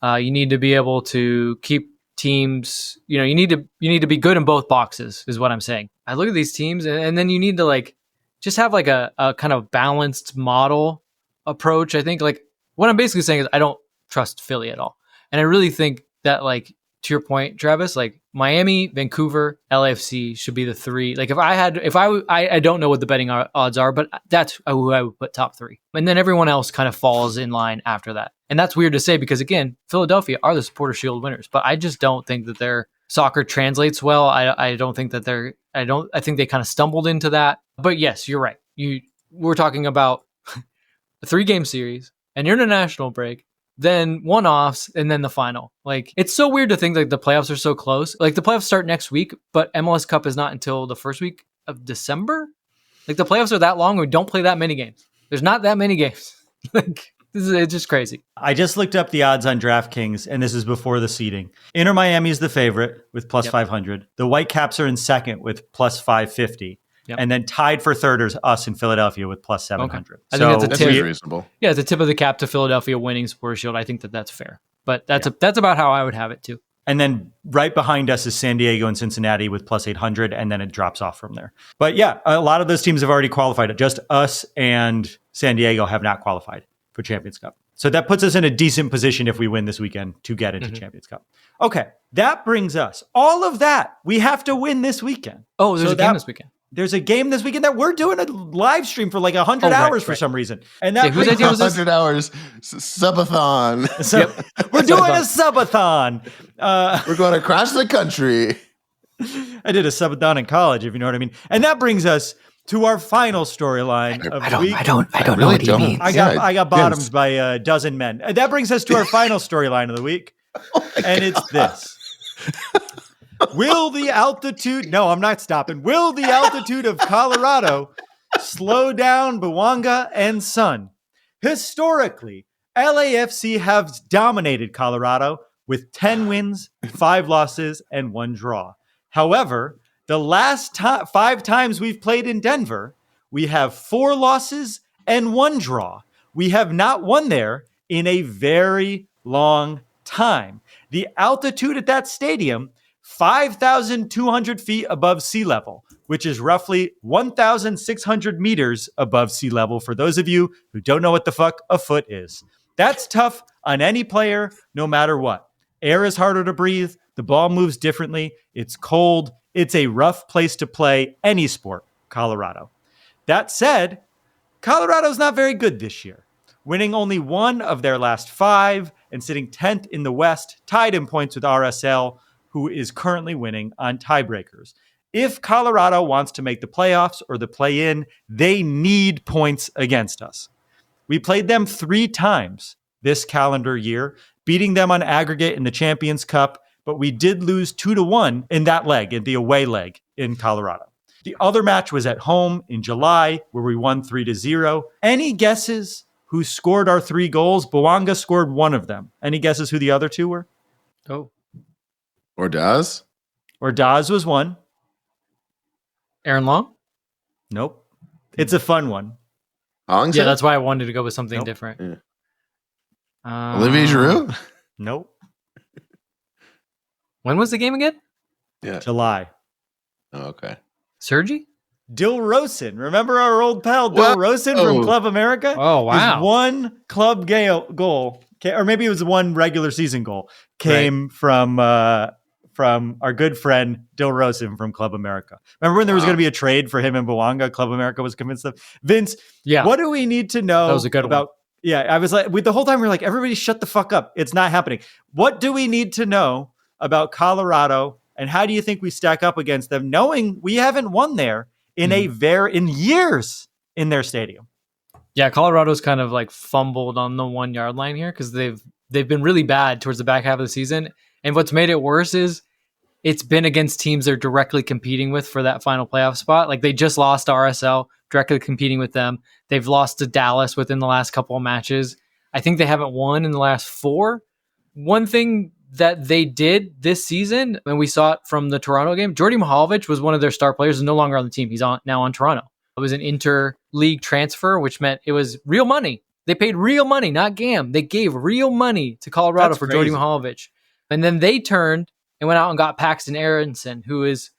you need to be able to keep teams, you need to be good in both boxes is what I'm saying. I look at these teams and then you need to like just have like a kind of balanced model approach. I think like what I'm basically saying is I don't trust Philly at all. And I really think that, like, to your point, Travis, like Miami, Vancouver, LAFC should be the 3. Like I don't know what the betting odds are, but that's who I would put top 3. And then everyone else kind of falls in line after that. And that's weird to say because, again, Philadelphia are the Supporter Shield winners, but I just don't think that their soccer translates well. I don't think that I think they kind of stumbled into that. But yes, you're right. We're talking about a 3-game series, an international break, then one-offs, and then the final. Like, it's so weird to think like the playoffs are so close. Like, the playoffs start next week, but MLS Cup is not until the first week of December. Like, the playoffs are that long. We don't play that many games. There's not that many games. Like, it's just crazy.
I just looked up the odds on DraftKings, and this is before the seeding. Inter Miami is the favorite with plus 500. The Whitecaps are in second with plus 550. Yep. And then tied for third is us in Philadelphia with plus 700.
Okay. I think that's
reasonable.
Yeah, it's a tip of the cap to Philadelphia winning Supporter Shield. I think that's fair. But that's about how I would have it too.
And then right behind us is San Diego and Cincinnati with plus 800, and then it drops off from there. But yeah, a lot of those teams have already qualified. Just us and San Diego have not qualified for Champions Cup. So that puts us in a decent position if we win this weekend to get into Champions Cup. Okay, that brings us, all of that, we have to win this weekend.
Oh, there's a game this weekend.
There's a game this weekend that we're doing a live stream for like 100 hours for some reason. And that
whose idea was this?
100 hours subathon.
We're doing a subathon.
We're going across the country.
I did a subathon in college, if you know what I mean. And that brings us to our final storyline of the week.
I don't know
really
what he
don't.
means.
I got bottomed by a dozen men. And that brings us to our final storyline of the week. And it's this. Will the altitude... No, I'm not stopping. Will the altitude of Colorado slow down Bwanga and Son? Historically, LAFC have dominated Colorado with 10 wins, 5 losses, and 1 draw. However, the last 5 times we've played in Denver, we have 4 losses and 1 draw. We have not won there in a very long time. The altitude at that stadium, 5,200 feet above sea level, which is roughly 1,600 meters above sea level for those of you who don't know what the fuck a foot is. That's tough on any player, no matter what. Air is harder to breathe. The ball moves differently. It's cold. It's a rough place to play any sport, Colorado. That said, Colorado's not very good this year, winning only 1 of their last 5 and sitting 10th in the West, tied in points with RSL, who is currently winning on tiebreakers. If Colorado wants to make the playoffs or the play-in, they need points against us. We played them 3 times this calendar year, beating them on aggregate in the Champions Cup, but we did lose 2-1 in that leg, in the away leg in Colorado. The other match was at home in July, where we won 3-0. Any guesses who scored our 3 goals? Bwanga scored 1 of them. Any guesses who the other 2 were?
Oh,
Ordaz?
Ordaz was 1.
Aaron Long?
Nope. It's a fun one.
Hollingshead?
Yeah, that's why I wanted to go with something
Nope.
different.
Yeah. Olivier Giroud?
Nope.
When was the game again?
Yeah.
July.
Oh, okay.
Sergi?
Dil Rosen. Remember our old pal Dil
Whoa.
Rosen from Club America?
Oh, wow.
His 1 club goal, or maybe it was 1 regular season goal, came from our good friend Dil Rosen from Club America. Remember when there was going to be a trade for him and Bwanga? Club America was convinced of. Vince, what do we need to know
That was a good
about?
one.
Yeah, I was like, the whole time we were like, everybody shut the fuck up. It's not happening. What do we need to know about Colorado, and how do you think we stack up against them, knowing we haven't won there in in years in their stadium?
Yeah, Colorado's kind of like fumbled on the 1 yard line here because they've been really bad towards the back half of the season. And what's made it worse is it's been against teams they're directly competing with for that final playoff spot. Like they just lost to RSL, directly competing with them. They've lost to Dallas within the last couple of matches. I think they haven't won in the last 4. One thing that they did this season, and we saw it from the Toronto game, Jordi Mihalovic was one of their star players, is no longer on the team. He's now on Toronto. It was an inter-league transfer, which meant it was real money. They paid real money, not GAM. They gave real money to Colorado for Jordi Mihalovic. And then they turned and went out and got Paxton Aronson, who was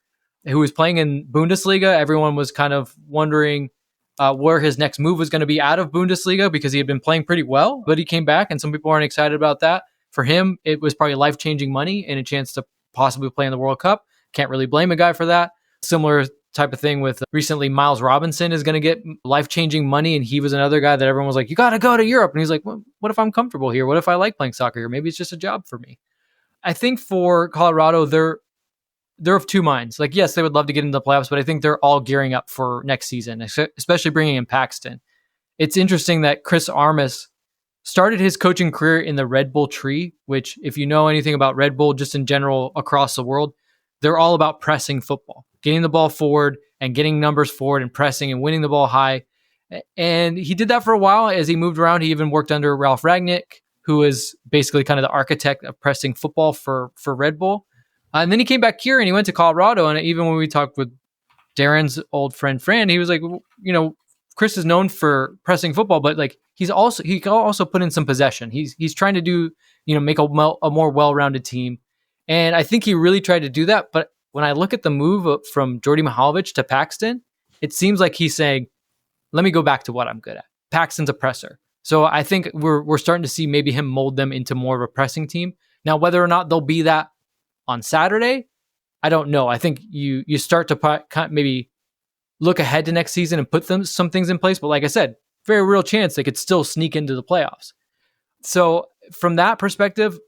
playing in Bundesliga. Everyone was kind of wondering where his next move was going to be out of Bundesliga because he had been playing pretty well, but he came back and some people aren't excited about that. For him, it was probably life-changing money and a chance to possibly play in the World Cup. Can't really blame a guy for that. Similar type of thing with recently Miles Robinson is going to get life-changing money, and he was another guy that everyone was like, you got to go to Europe. And he's like, well, what if I'm comfortable here? What if I like playing soccer here? Maybe it's just a job for me. I think for Colorado, they're of 2 minds. Like, yes, they would love to get into the playoffs, but I think they're all gearing up for next season, especially bringing in Paxton. It's interesting that Chris Armas started his coaching career in the Red Bull tree, which if you know anything about Red Bull, just in general across the world, they're all about pressing football, getting the ball forward and getting numbers forward and pressing and winning the ball high. And he did that for a while as he moved around. He even worked under Ralph Rangnick, who is basically kind of the architect of pressing football for Red Bull. And then he came back here and he went to Colorado. And even when we talked with Darren's old friend Fran, he was like, you know, Chris is known for pressing football, but like he can also put in some possession. He's trying to do, you know, make a more well-rounded team. And I think he really tried to do that. But when I look at the move from Jordi Mihalovic to Paxton, it seems like he's saying, let me go back to what I'm good at. Paxton's a presser. So I think we're starting to see maybe him mold them into more of a pressing team. Now, whether or not they'll be that on Saturday, I don't know. I think you start to maybe look ahead to next season and put some things in place. But like I said, very real chance they could still sneak into the playoffs. So from that perspective,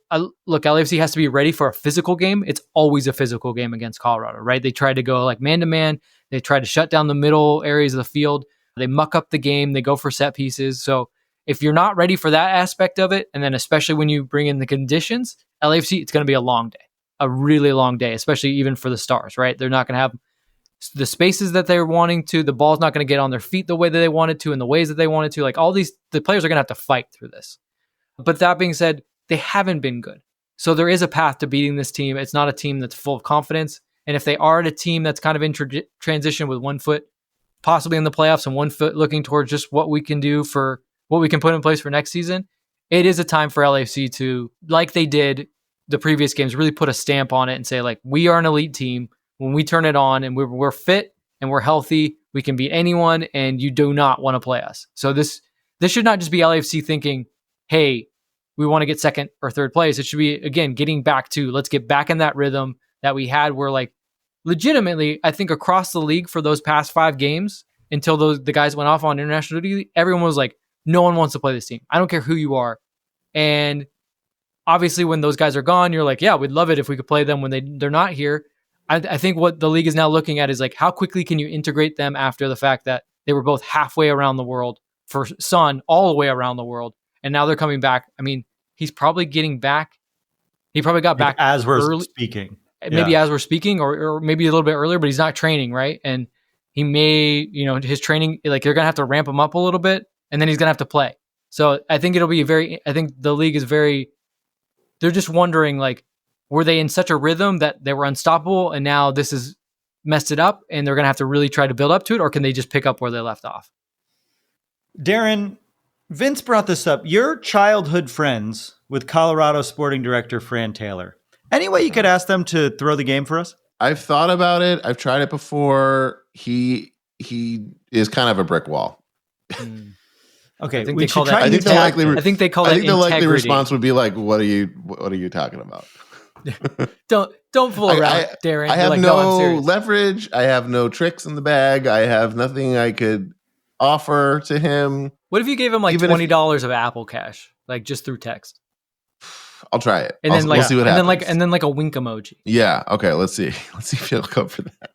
look, LAFC has to be ready for a physical game. It's always a physical game against Colorado, right? They try to go like man-to-man. They try to shut down the middle areas of the field. They muck up the game. They go for set pieces. So if you're not ready for that aspect of it, and then especially when you bring in the conditions, LAFC, it's going to be a long day, a really long day, especially even for the Stars, right? They're not going to have the spaces that they're wanting to. The ball's not going to get on their feet the way that they wanted to, in the ways that they wanted to. Like all these, the players are going to have to fight through this. But that being said, they haven't been good. So there is a path to beating this team. It's not a team that's full of confidence. And if they are at a team that's kind of in transition with one foot possibly in the playoffs and one foot looking towards just what we can do for what we can put in place for next season, it is a time for LAFC to, like they did the previous games, really put a stamp on it and say, like, we are an elite team. When we turn it on and we're fit and we're healthy, we can beat anyone, and you do not want to play us. So this should not just be LAFC thinking, hey, we want to get second or third place. It should be, again, getting back to, let's get back in that rhythm that we had where, like, legitimately, I think across the league for those past 5 games, until the guys went off on international duty, everyone was like, no one wants to play this team. I don't care who you are. And obviously when those guys are gone, you're like, yeah, we'd love it if we could play them when they're not here. I think what the league is now looking at is like, how quickly can you integrate them after the fact that they were both halfway around the world, for Son all the way around the world, and now they're coming back. I mean, he's probably getting back. He probably got back
as we're speaking.
Maybe as we're speaking, or maybe a little bit earlier, but he's not training, right? And he may, his training, like they're going to have to ramp him up a little bit, and then he's going to have to play. So I think I think the league is they're just wondering, like, were they in such a rhythm that they were unstoppable, and now this has messed it up, and they're going to have to really try to build up to it, or can they just pick up where they left off?
Darren, Vince brought this up. You're childhood friends with Colorado sporting director Fran Taylor. Any way you could ask them to throw the game for us?
I've thought about it. I've tried it before. He is kind of a brick wall.
Okay,
I think they call that the likely
response would be like, "What are you talking about?"
Don't fool around, Darren.
I have no leverage. I have no tricks in the bag. I have nothing I could offer to him.
What if you gave him like $20 of Apple Cash, like just through text?
I'll try it.
And then
we'll see what happens.
And then like a wink emoji.
Yeah. Okay. Let's see. Let's see if he'll go for that.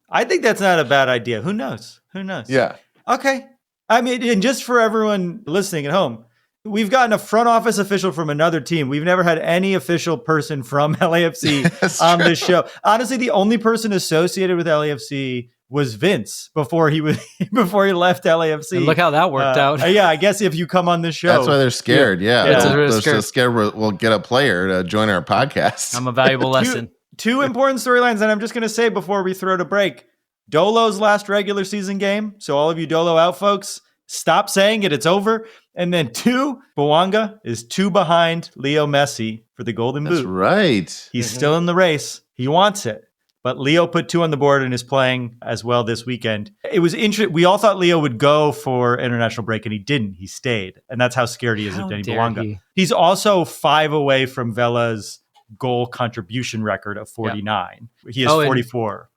I think that's not a bad idea. Who knows?
Yeah.
Okay. I mean, and just for everyone listening at home, we've gotten a front office official from another team. We've never had any official person from LAFC on this show. Honestly, the only person associated with LAFC was Vince before he left LAFC.
And look how that worked out.
Yeah, I guess if you come on this show,
that's why they're scared. Yeah.
They're
scared we'll get a player to join our podcast.
I'm a valuable lesson.
Two important storylines that I'm just going to say before we throw to break. Dolo's last regular season game. So all of you Dolo out folks, stop saying it. It's over. And then 2, Bouanga is 2 behind Leo Messi for the Golden Boot.
That's right.
He's still in the race. He wants it. But Leo put 2 on the board and is playing as well this weekend. It was interesting. We all thought Leo would go for international break, and he didn't. He stayed. And that's how scared he is of Denny Bouanga. He's also 5 away from Vela's goal contribution record of 49. Yeah. He is 44.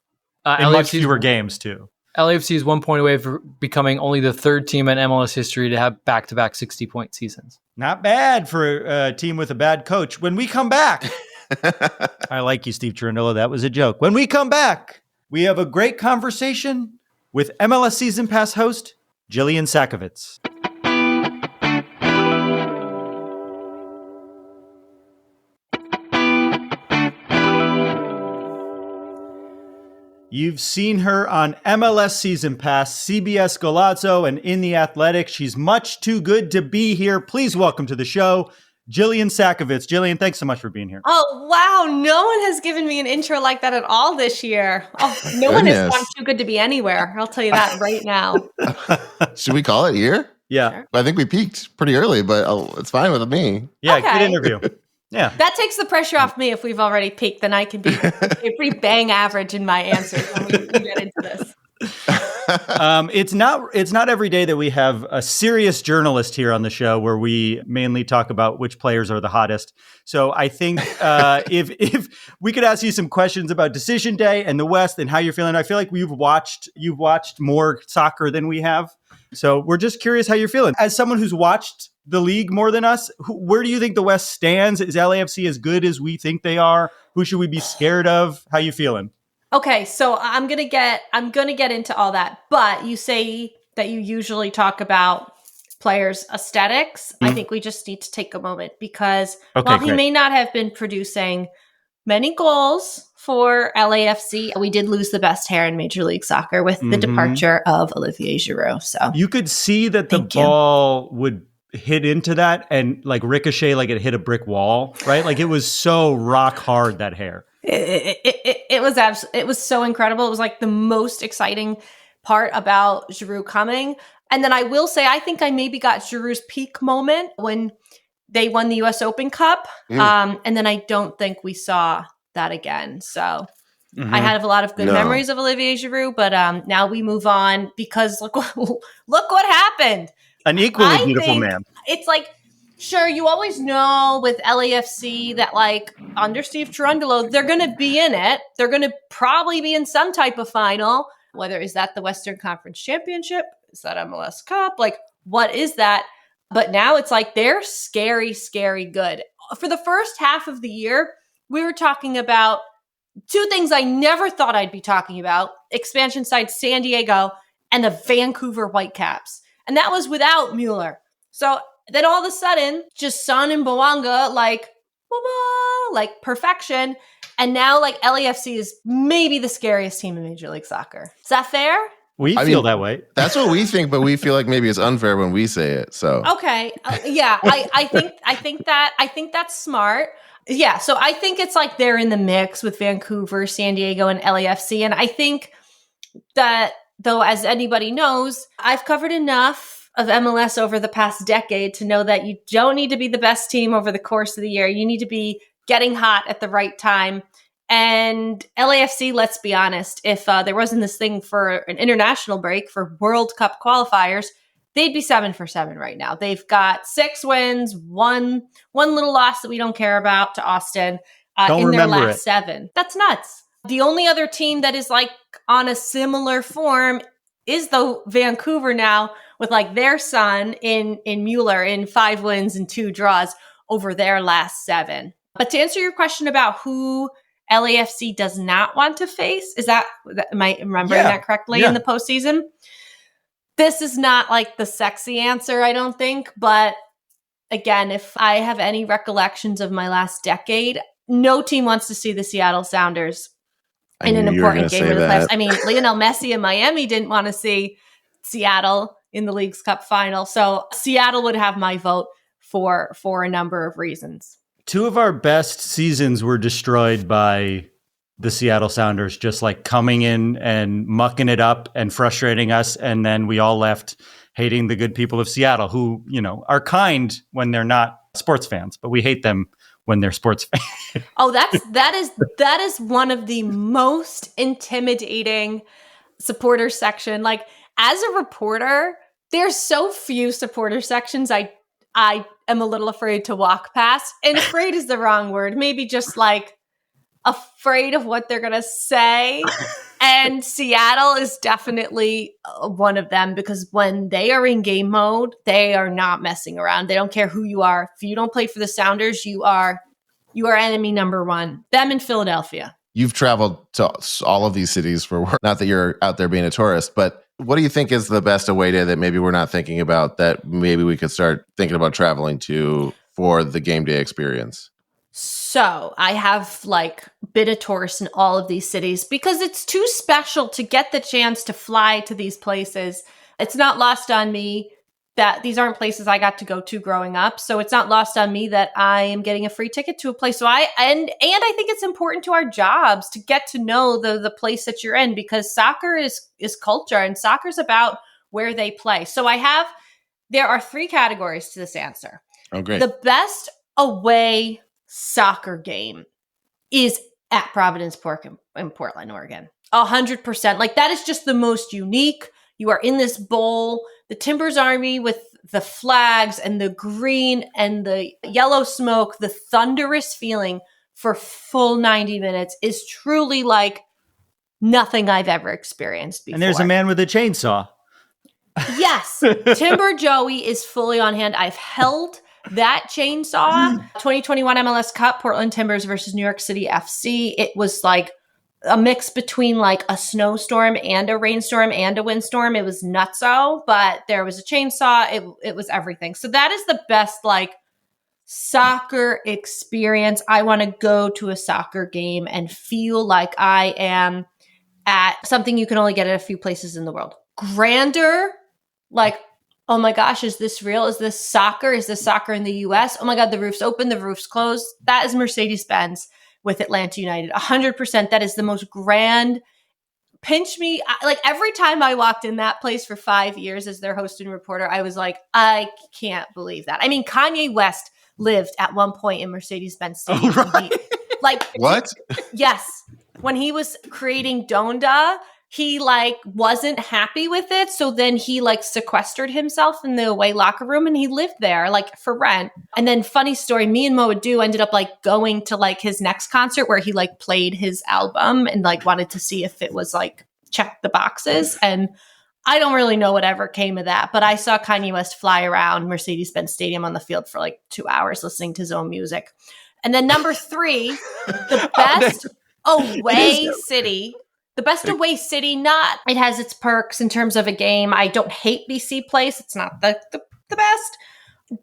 In much fewer games, too.
LAFC is 1 point away from becoming only the 3rd team in MLS history to have back-to-back 60-point seasons.
Not bad for a team with a bad coach. When we come back... I like you, Steve Cherundolo. That was a joke. When we come back, we have a great conversation with MLS Season Pass host Jillian Sakovits. You've seen her on MLS Season Pass, CBS Golazzo, and in The Athletic. She's much too good to be here. Please welcome to the show, Jillian Sakovits. Jillian, thanks so much for being here.
Oh, wow. No one has given me an intro like that at all this year. Oh, no one has gone too good to be anywhere. I'll tell you that right now.
Should we call it here?
Yeah.
Sure.
I think we peaked pretty early, but it's fine with me.
Yeah,
okay.
Good interview. Yeah.
That takes the pressure off me. If we've already peaked, then I can be a pretty bang average in my answers when we get into this.
It's not every day that we have a serious journalist here on the show where we mainly talk about which players are the hottest. So I think if we could ask you some questions about Decision Day and the West and how you're feeling. I feel like you've watched more soccer than we have. So we're just curious how you're feeling. As someone who's watched the league more than us? Where do you think the West stands? Is LAFC as good as we think they are? Who should we be scared of? How you feeling?
Okay, so I'm gonna get into all that, but you say that you usually talk about players' aesthetics. I think we just need to take a moment because while he may not have been producing many goals for LAFC, we did lose the best hair in Major League Soccer with the departure of Olivier Giroud. So
you could see that the ball would hit into that and like ricochet like it hit a brick wall, right? Like it was so rock hard, that hair.
It was so incredible. It was like the most exciting part about Giroud coming. And then I will say, I think I maybe got Giroud's peak moment when they won the US Open Cup. And then I don't think we saw that again. So I have a lot of good memories of Olivier Giroud, but now we move on because look what happened.
An equally beautiful man.
It's like, sure, you always know with LAFC that, like, under Steve Cherundolo, they're going to be in it. They're going to probably be in some type of final, whether is that the Western Conference Championship, is that MLS Cup? Like, what is that? But now it's like they're scary, scary good. For the first half of the year, we were talking about two things I never thought I'd be talking about: expansion side San Diego and the Vancouver Whitecaps. And that was without Mueller. So then all of a sudden, just Son and Bouanga, like perfection. And now like LAFC is maybe the scariest team in Major League Soccer. Is that fair?
I feel that way.
That's what we think, but we feel like maybe it's unfair when we say it. So
okay, I think that's smart. Yeah, so I think it's like they're in the mix with Vancouver, San Diego, and LAFC, and I think that, though, as anybody knows, I've covered enough of MLS over the past decade to know that you don't need to be the best team over the course of the year. You need to be getting hot at the right time. And LAFC, let's be honest, if there wasn't this thing for an international break for World Cup qualifiers, they'd be 7 for 7 right now. They've got 6 wins, one little loss that we don't care about to Austin in their last 7. That's nuts. The only other team that is like on a similar form is the Vancouver now, with like their son in Mueller in 5 wins and 2 draws over their last 7. But to answer your question about who LAFC does not want to face, am I remembering that correctly in the postseason? This is not like the sexy answer, I don't think. But again, if I have any recollections of my last decade, no team wants to see the Seattle Sounders in an important game of the playoffs. I mean, Lionel Messi in Miami didn't want to see Seattle in the League's Cup final. So Seattle would have my vote for a number of reasons.
2 of our best seasons were destroyed by the Seattle Sounders, just like coming in and mucking it up and frustrating us. And then we all left hating the good people of Seattle, who, are kind when they're not sports fans, but we hate them when they're sports fans.
Oh, that is one of the most intimidating supporter section. Like, as a reporter, there's so few supporter sections I am a little afraid to walk past. And afraid is the wrong word. Maybe just like afraid of what they're going to say. And Seattle is definitely one of them, because when they are in game mode, they are not messing around. They don't care who you are. If you don't play for the Sounders, you are enemy number 1. Them in Philadelphia.
You've traveled to all of these cities for work. Not that you're out there being a tourist, but what do you think is the best away day that maybe we're not thinking about that maybe we could start thinking about traveling to for the game day experience?
So I have like been a tourist in all of these cities because it's too special to get the chance to fly to these places. It's not lost on me that these aren't places I got to go to growing up. So it's not lost on me that I am getting a free ticket to a place. So I think it's important to our jobs to get to know the place that you're in, because soccer is culture, and soccer is about where they play. So there are 3 categories to this answer.
Oh, great.
The best away soccer game is at Providence Park in Portland, Oregon. 100%. Like, that is just the most unique. You are in this bowl, the Timbers Army with the flags and the green and the yellow smoke, the thunderous feeling for full 90 minutes is truly like nothing I've ever experienced before.
And there's a man with a chainsaw.
Yes, Timber Joey is fully on hand. I've held that chainsaw. 2021 MLS Cup, Portland Timbers versus New York City FC. It was like a mix between like a snowstorm and a rainstorm and a windstorm. It was nutso, but there was a chainsaw. It was everything. So that is the best like soccer experience. I want to go to a soccer game and feel like I am at something you can only get at a few places in the world. Grandeur, like, oh my gosh, is this real? Is this soccer? Is this soccer in the US? Oh my God, the roof's open, the roof's closed. That is Mercedes-Benz with Atlanta United. 100%. That is the most grand. Pinch me. Like every time I walked in that place for 5 years as their host and reporter, I was like, I can't believe that. I mean, Kanye West lived at one point in Mercedes-Benz Stadium.
Oh, right.
What?
Yes. When he was creating Donda, he like wasn't happy with it. So then he like sequestered himself in the away locker room and he lived there like for rent. And then funny story, me and Mo Adu ended up like going to like his next concert where he like played his album and like wanted to see if it was like check the boxes. And I don't really know whatever came of that, but I saw Kanye West fly around Mercedes-Benz Stadium on the field for like 2 hours listening to his own music. And then number 3, the best away city. The best away city, not, it has its perks in terms of a game. I don't hate BC Place. It's not the best,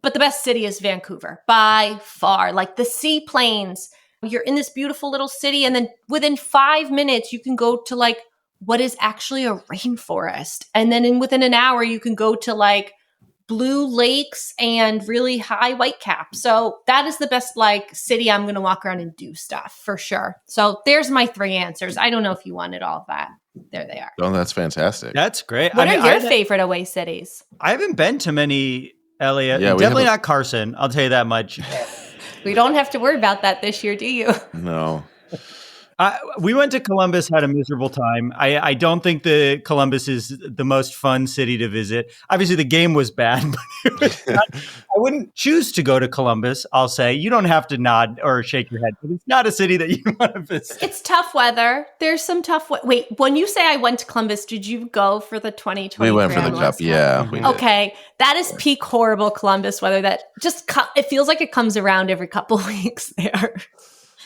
but the best city is Vancouver by far. Like the seaplanes, you're in this beautiful little city. And then within 5 minutes, you can go to like what is actually a rainforest. And then within an hour, you can go to like blue lakes and really high whitecap. So that is the best like city I'm going to walk around and do stuff for sure. So there's my 3 answers. I don't know if you wanted all of that. There they are.
Oh, that's fantastic.
That's great.
What are your favorite away cities?
I haven't been to many LA. Definitely not Carson. I'll tell you that much.
We don't have to worry about that this year, do you?
No.
We went to Columbus, had a miserable time. I don't think the Columbus is the most fun city to visit. Obviously, the game was bad, but I wouldn't choose to go to Columbus, I'll say. You don't have to nod or shake your head, but it's not a city that you want to visit.
It's tough weather. There's some tough Wait, when you say I went to Columbus, did you go for the 2020
We went for the
MLS
Cup, yeah. We did.
Okay, that is peak horrible Columbus weather that just, it feels like it comes around every couple weeks there.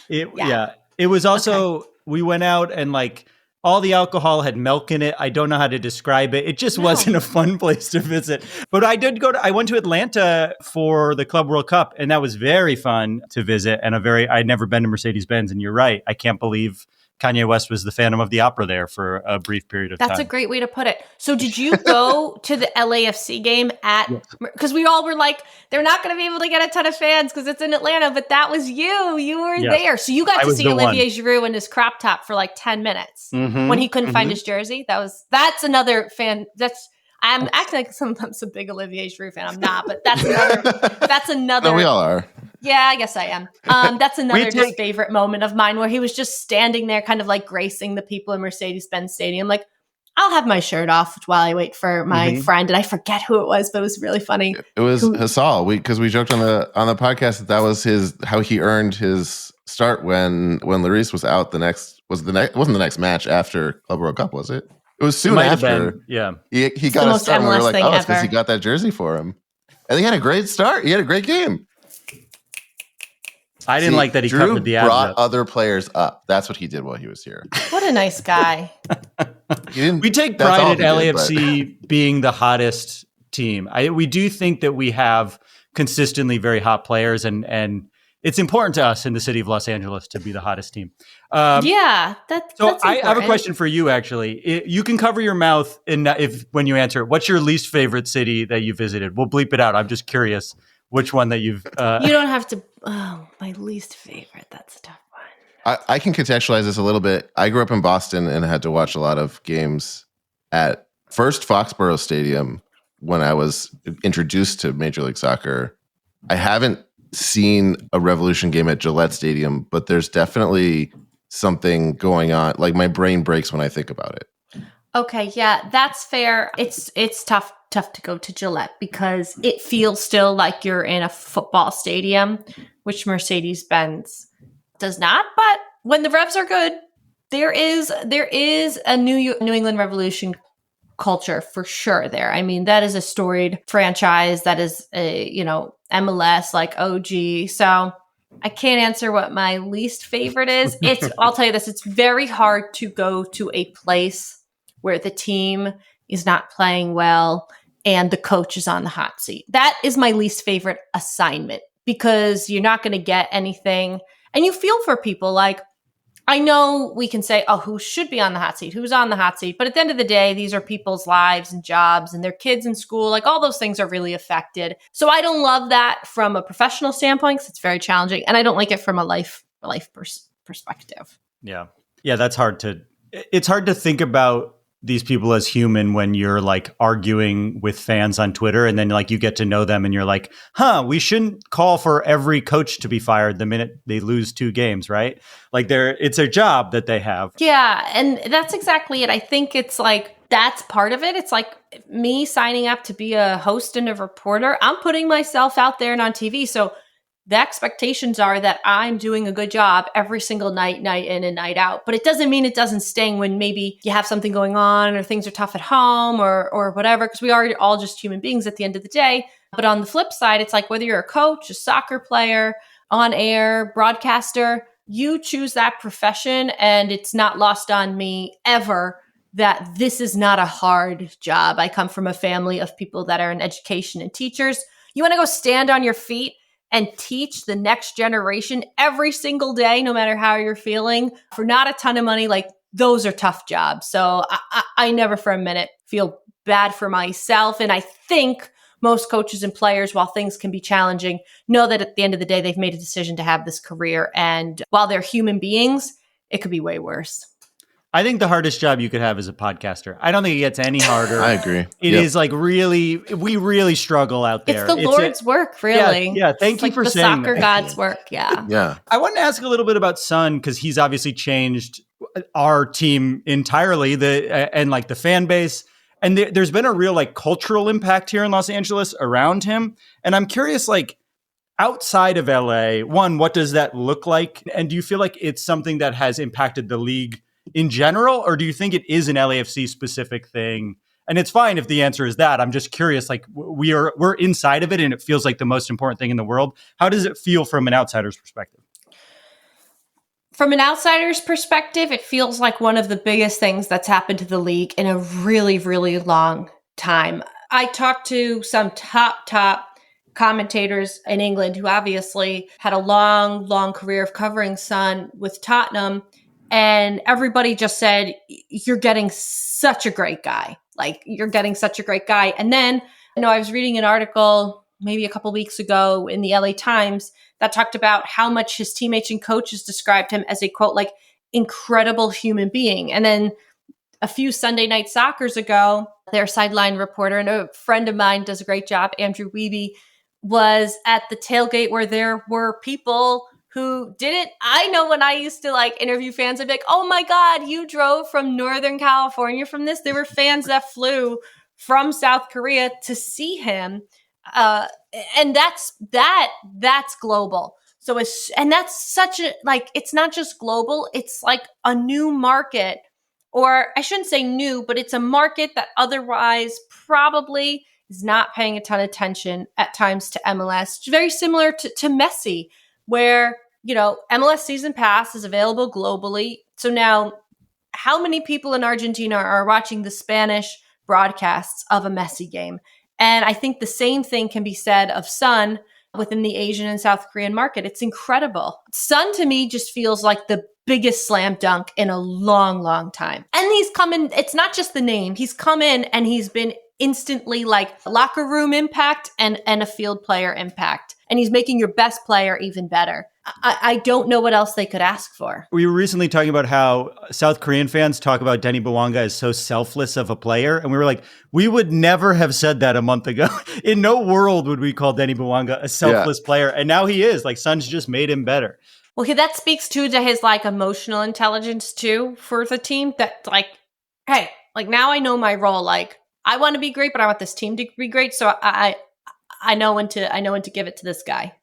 Yeah. It was also, we went out and like all the alcohol had milk in it. I don't know how to describe it. It just wasn't a fun place to visit. But I went to Atlanta for the Club World Cup and that was very fun to visit and I'd never been to Mercedes-Benz. And you're right. I can't believe Kanye West was the Phantom of the Opera there for a brief period of time.
That's a great way to put it. So did you go to the LAFC game because we all were like, they're not going to be able to get a ton of fans because it's in Atlanta, but that was you. You were there. So you got to see Olivier Giroud in his crop top for like 10 minutes when he couldn't find his jersey. That's another fan. I'm acting like sometimes a big Olivier Giroud fan. I'm not, but that's another.
No, we all are.
Yeah, I guess I am. That's another just favorite moment of mine where he was just standing there kind of like gracing the people in Mercedes-Benz Stadium. Like, I'll have my shirt off while I wait for my friend. And I forget who it was, but it was really funny.
It was Hassal. Because we joked on the podcast that was how he earned his start when Lloris was out. Wasn't the next match after Club World Cup, was it? It was soon after.
Yeah.
He got a start and we were like, oh, it's because he got that jersey for him. And he had a great start. He had a great game.
I didn't like that he covered the ads.
Brought other players up. That's what he did while he was here.
What a nice guy.
We take pride at LAFC being the hottest team. We do think that we have consistently very hot players, and it's important to us in the city of Los Angeles to be the hottest team.
That's
I have a question for you, actually. You can cover your mouth when you answer it. What's your least favorite city that you visited? We'll bleep it out. I'm just curious which one that you've...
You don't have to... Oh, my least favorite. That's a tough one.
I can contextualize this a little bit. I grew up in Boston and had to watch a lot of games at first Foxborough Stadium when I was introduced to Major League Soccer. I haven't seen a Revolution game at Gillette Stadium, but there's definitely something going on. Like my brain breaks when I think about it.
Okay, yeah, that's fair. It's tough to go to Gillette because it feels still like you're in a football stadium, which Mercedes-Benz does not. But when the Revs are good, there is a New England Revolution culture for sure there. I mean, that is a storied franchise. That is a, MLS like OG. So I can't answer what my least favorite is. I'll tell you this, it's very hard to go to a place where the team is not playing well and the coach is on the hot seat. That is my least favorite assignment because you're not going to get anything. And you feel for people. Like, I know we can say, oh, who should be on the hot seat? Who's on the hot seat? But at the end of the day, these are people's lives and jobs and their kids in school. Like, all those things are really affected. So I don't love that from a professional standpoint because it's very challenging. And I don't like it from a life perspective.
Yeah. Yeah, it's hard to think about these people as human when you're like arguing with fans on Twitter and then like you get to know them and you're like, we shouldn't call for every coach to be fired the minute they lose 2 games, right? Like it's a job that they have.
Yeah. And that's exactly it. I think it's like, that's part of it. It's like me signing up to be a host and a reporter. I'm putting myself out there and on TV. So the expectations are that I'm doing a good job every single night in and night out. But it doesn't mean it doesn't sting when maybe you have something going on or things are tough at home or whatever, because we are all just human beings at the end of the day. But on the flip side, it's like whether you're a coach, a soccer player, on air, broadcaster, you choose that profession. And it's not lost on me ever that this is not a hard job. I come from a family of people that are in education and teachers. You want to go stand on your feet and teach the next generation every single day, no matter how you're feeling, for not a ton of money. Like, those are tough jobs. So I never for a minute feel bad for myself. And I think most coaches and players, while things can be challenging, know that at the end of the day, they've made a decision to have this career. And while they're human beings, it could be way worse.
I think the hardest job you could have is a podcaster. I don't think it gets any harder.
I agree.
It is like we really struggle out there.
It's the Lord's work, really.
Yeah. Thank you for saying
the soccer God's work. Yeah.
Yeah.
I wanted to ask a little bit about Son because he's obviously changed our team entirely, and like the fan base. And there's been a real like cultural impact here in Los Angeles around him. And I'm curious, like outside of LA, one, what does that look like? And do you feel like it's something that has impacted the league in general, or do you think it is an LAFC specific thing? And it's fine if the answer is that. I'm just curious, like we're inside of it and it feels like the most important thing in the world. How does it feel from an outsider's perspective?
From an outsider's perspective, it feels like one of the biggest things that's happened to the league in a really, really long time. I talked to some top commentators in England who obviously had a long career of covering Son with Tottenham. And everybody just said, you're getting such a great guy. Like, you're getting such a great guy. And then, I was reading an article maybe a couple weeks ago in the LA Times that talked about how much his teammates and coaches described him as a, quote, like, incredible human being. And then a few Sunday Night Soccers ago, their sideline reporter, and a friend of mine does a great job, Andrew Wiebe, was at the tailgate where there were people who didn't. I know when I used to like interview fans, I'd be like, oh my God, you drove from Northern California from this. There were fans that flew from South Korea to see him. And that's global. So and that's such a, like, it's not just global. It's like a new market, or I shouldn't say new, but it's a market that otherwise probably is not paying a ton of attention at times to MLS. It's very similar to Messi, where, MLS Season Pass is available globally. So now, how many people in Argentina are watching the Spanish broadcasts of a Messi game? And I think the same thing can be said of Son within the Asian and South Korean market. It's incredible. Son, to me, just feels like the biggest slam dunk in a long time. And he's come in, it's not just the name. He's come in and he's been instantly like locker room impact and a field player impact. And he's making your best player even better. I don't know what else they could ask for.
We were recently talking about how South Korean fans talk about Denny Bwanga as so selfless of a player. And we were like, we would never have said that a month ago. In no world would we call Denny Bwanga a selfless player. And now he is. Like, Son's just made him better.
Well, that speaks to his like emotional intelligence too for the team. That like, hey, like now I know my role. Like, I want to be great, but I want this team to be great. So I know when to give it to this guy.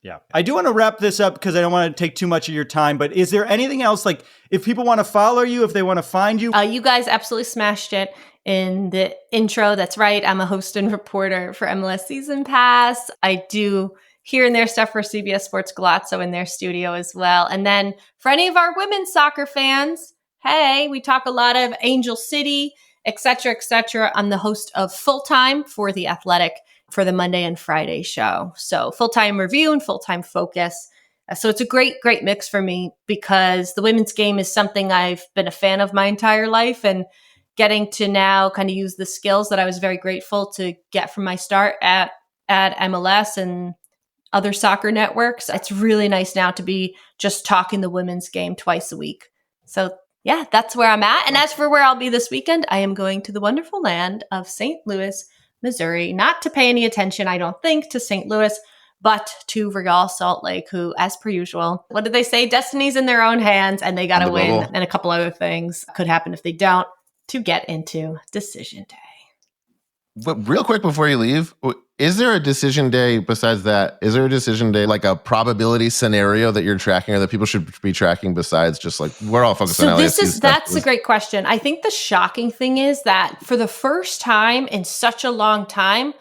Yeah. I do want to wrap this up because I don't want to take too much of your time, but is there anything else, like if people want to follow you, if they want to find you?
You guys absolutely smashed it in the intro. That's right. I'm a host and reporter for MLS Season Pass. I do here and there stuff for CBS Sports Golazo in their studio as well. And then for any of our women's soccer fans, hey, we talk a lot of Angel City, et cetera, et cetera. I'm the host of Full Time for The Athletic for the Monday and Friday show. So full-time review and full-time focus. So it's a great mix for me because the women's game is something I've been a fan of my entire life, and getting to now kind of use the skills that I was very grateful to get from my start at MLS and other soccer networks. It's really nice now to be just talking the women's game twice a week. So yeah, that's where I'm at. And as for where I'll be this weekend, I am going to the wonderful land of St. Louis, Missouri, not to pay any attention, I don't think, to St. Louis, but to Real Salt Lake, who, as per usual, what did they say? Destiny's in their own hands, and they got to win. And a couple other things could happen if they don't, to get into Decision Day.
But real quick before you leave, is there a decision day besides that? Is there a decision day, like a probability scenario that you're tracking or that people should be tracking besides just like, we're all focused on LAFC?
That's a great question. I think the shocking thing is that for the first time in such a long time,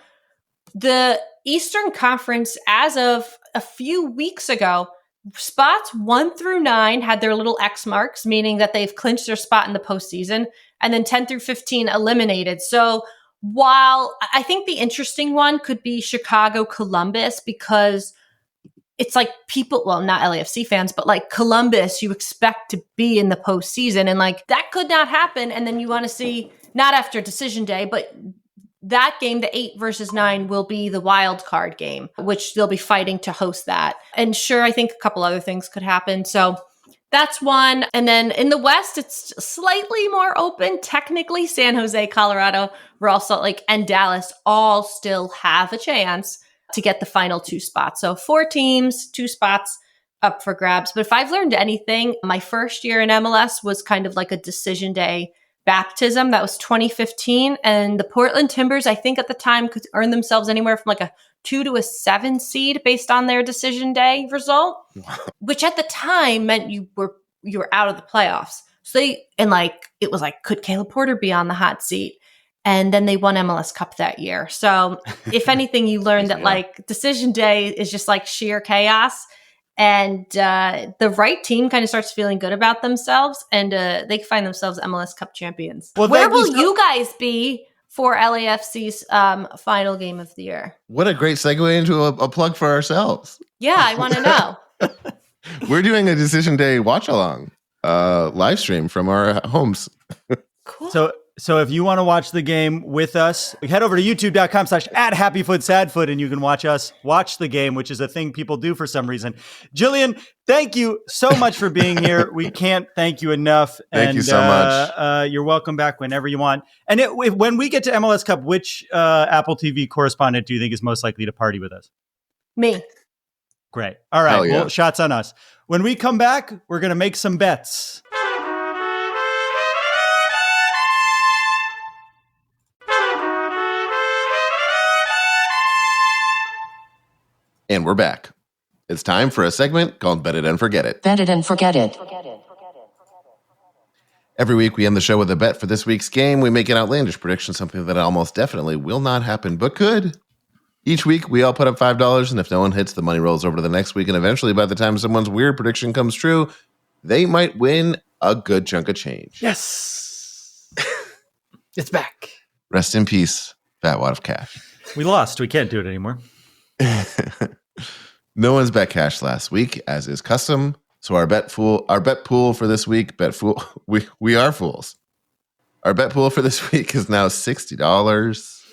the Eastern Conference, as of a few weeks ago, spots 1 through 9 had their little X marks, meaning that they've clinched their spot in the postseason, and then 10 through 15 eliminated. So while I think the interesting one could be Chicago, Columbus, because it's like people, well, not LAFC fans, but like Columbus, you expect to be in the postseason, and like that could not happen. And then you want to see, not after Decision Day, but that game, the 8 versus 9, will be the wild card game, which they'll be fighting to host that. And sure, I think a couple other things could happen. So that's one. And then in the West, it's slightly more open. Technically, San Jose, Colorado, Real Salt Lake, and Dallas all still have a chance to get the final 2 spots. So 4 teams, 2 spots up for grabs. But if I've learned anything, my first year in MLS was kind of like a Decision Day baptism. That was 2015. And the Portland Timbers, I think at the time, could earn themselves anywhere from like a 2 to a 7 seed based on their Decision Day result, which at the time meant you were out of the playoffs. So it was like, could Caleb Porter be on the hot seat? And then they won MLS Cup that year. So if anything, you learned that like Decision Day is just like sheer chaos. And the right team kind of starts feeling good about themselves, and they find themselves MLS Cup champions. Well, where will you guys be for LAFC's final game of the year?
What a great segue into a plug for ourselves.
Yeah, I want to know.
We're doing a Decision Day watch-along live stream from our homes.
Cool.
So if you want to watch the game with us, head over to youtube.com/@happyfootsadfoot and you can watch us watch the game, which is a thing people do for some reason. Jillian, thank you so much for being here. We can't thank you enough.
Thank you so much.
You're welcome back whenever you want. And when we get to MLS Cup, which Apple TV correspondent do you think is most likely to party with us?
Me.
Great. All right.
Yeah.
Well, shots on us. When we come back, we're going to make some bets.
And we're back. It's time for a segment called Bet It and Forget It.
Bet it and forget it.
Every week we end the show with a bet for this week's game. We make an outlandish prediction, something that almost definitely will not happen, but could. Each week we all put up $5, and if no one hits, the money rolls over to the next week, and eventually by the time someone's weird prediction comes true, they might win a good chunk of change.
Yes. It's back.
Rest in peace, Fat Wad of Cash.
We lost. We can't do it anymore.
No one's bet cash last week, as is custom. So our bet pool for this week, we are fools. Our bet pool for this week is now $60.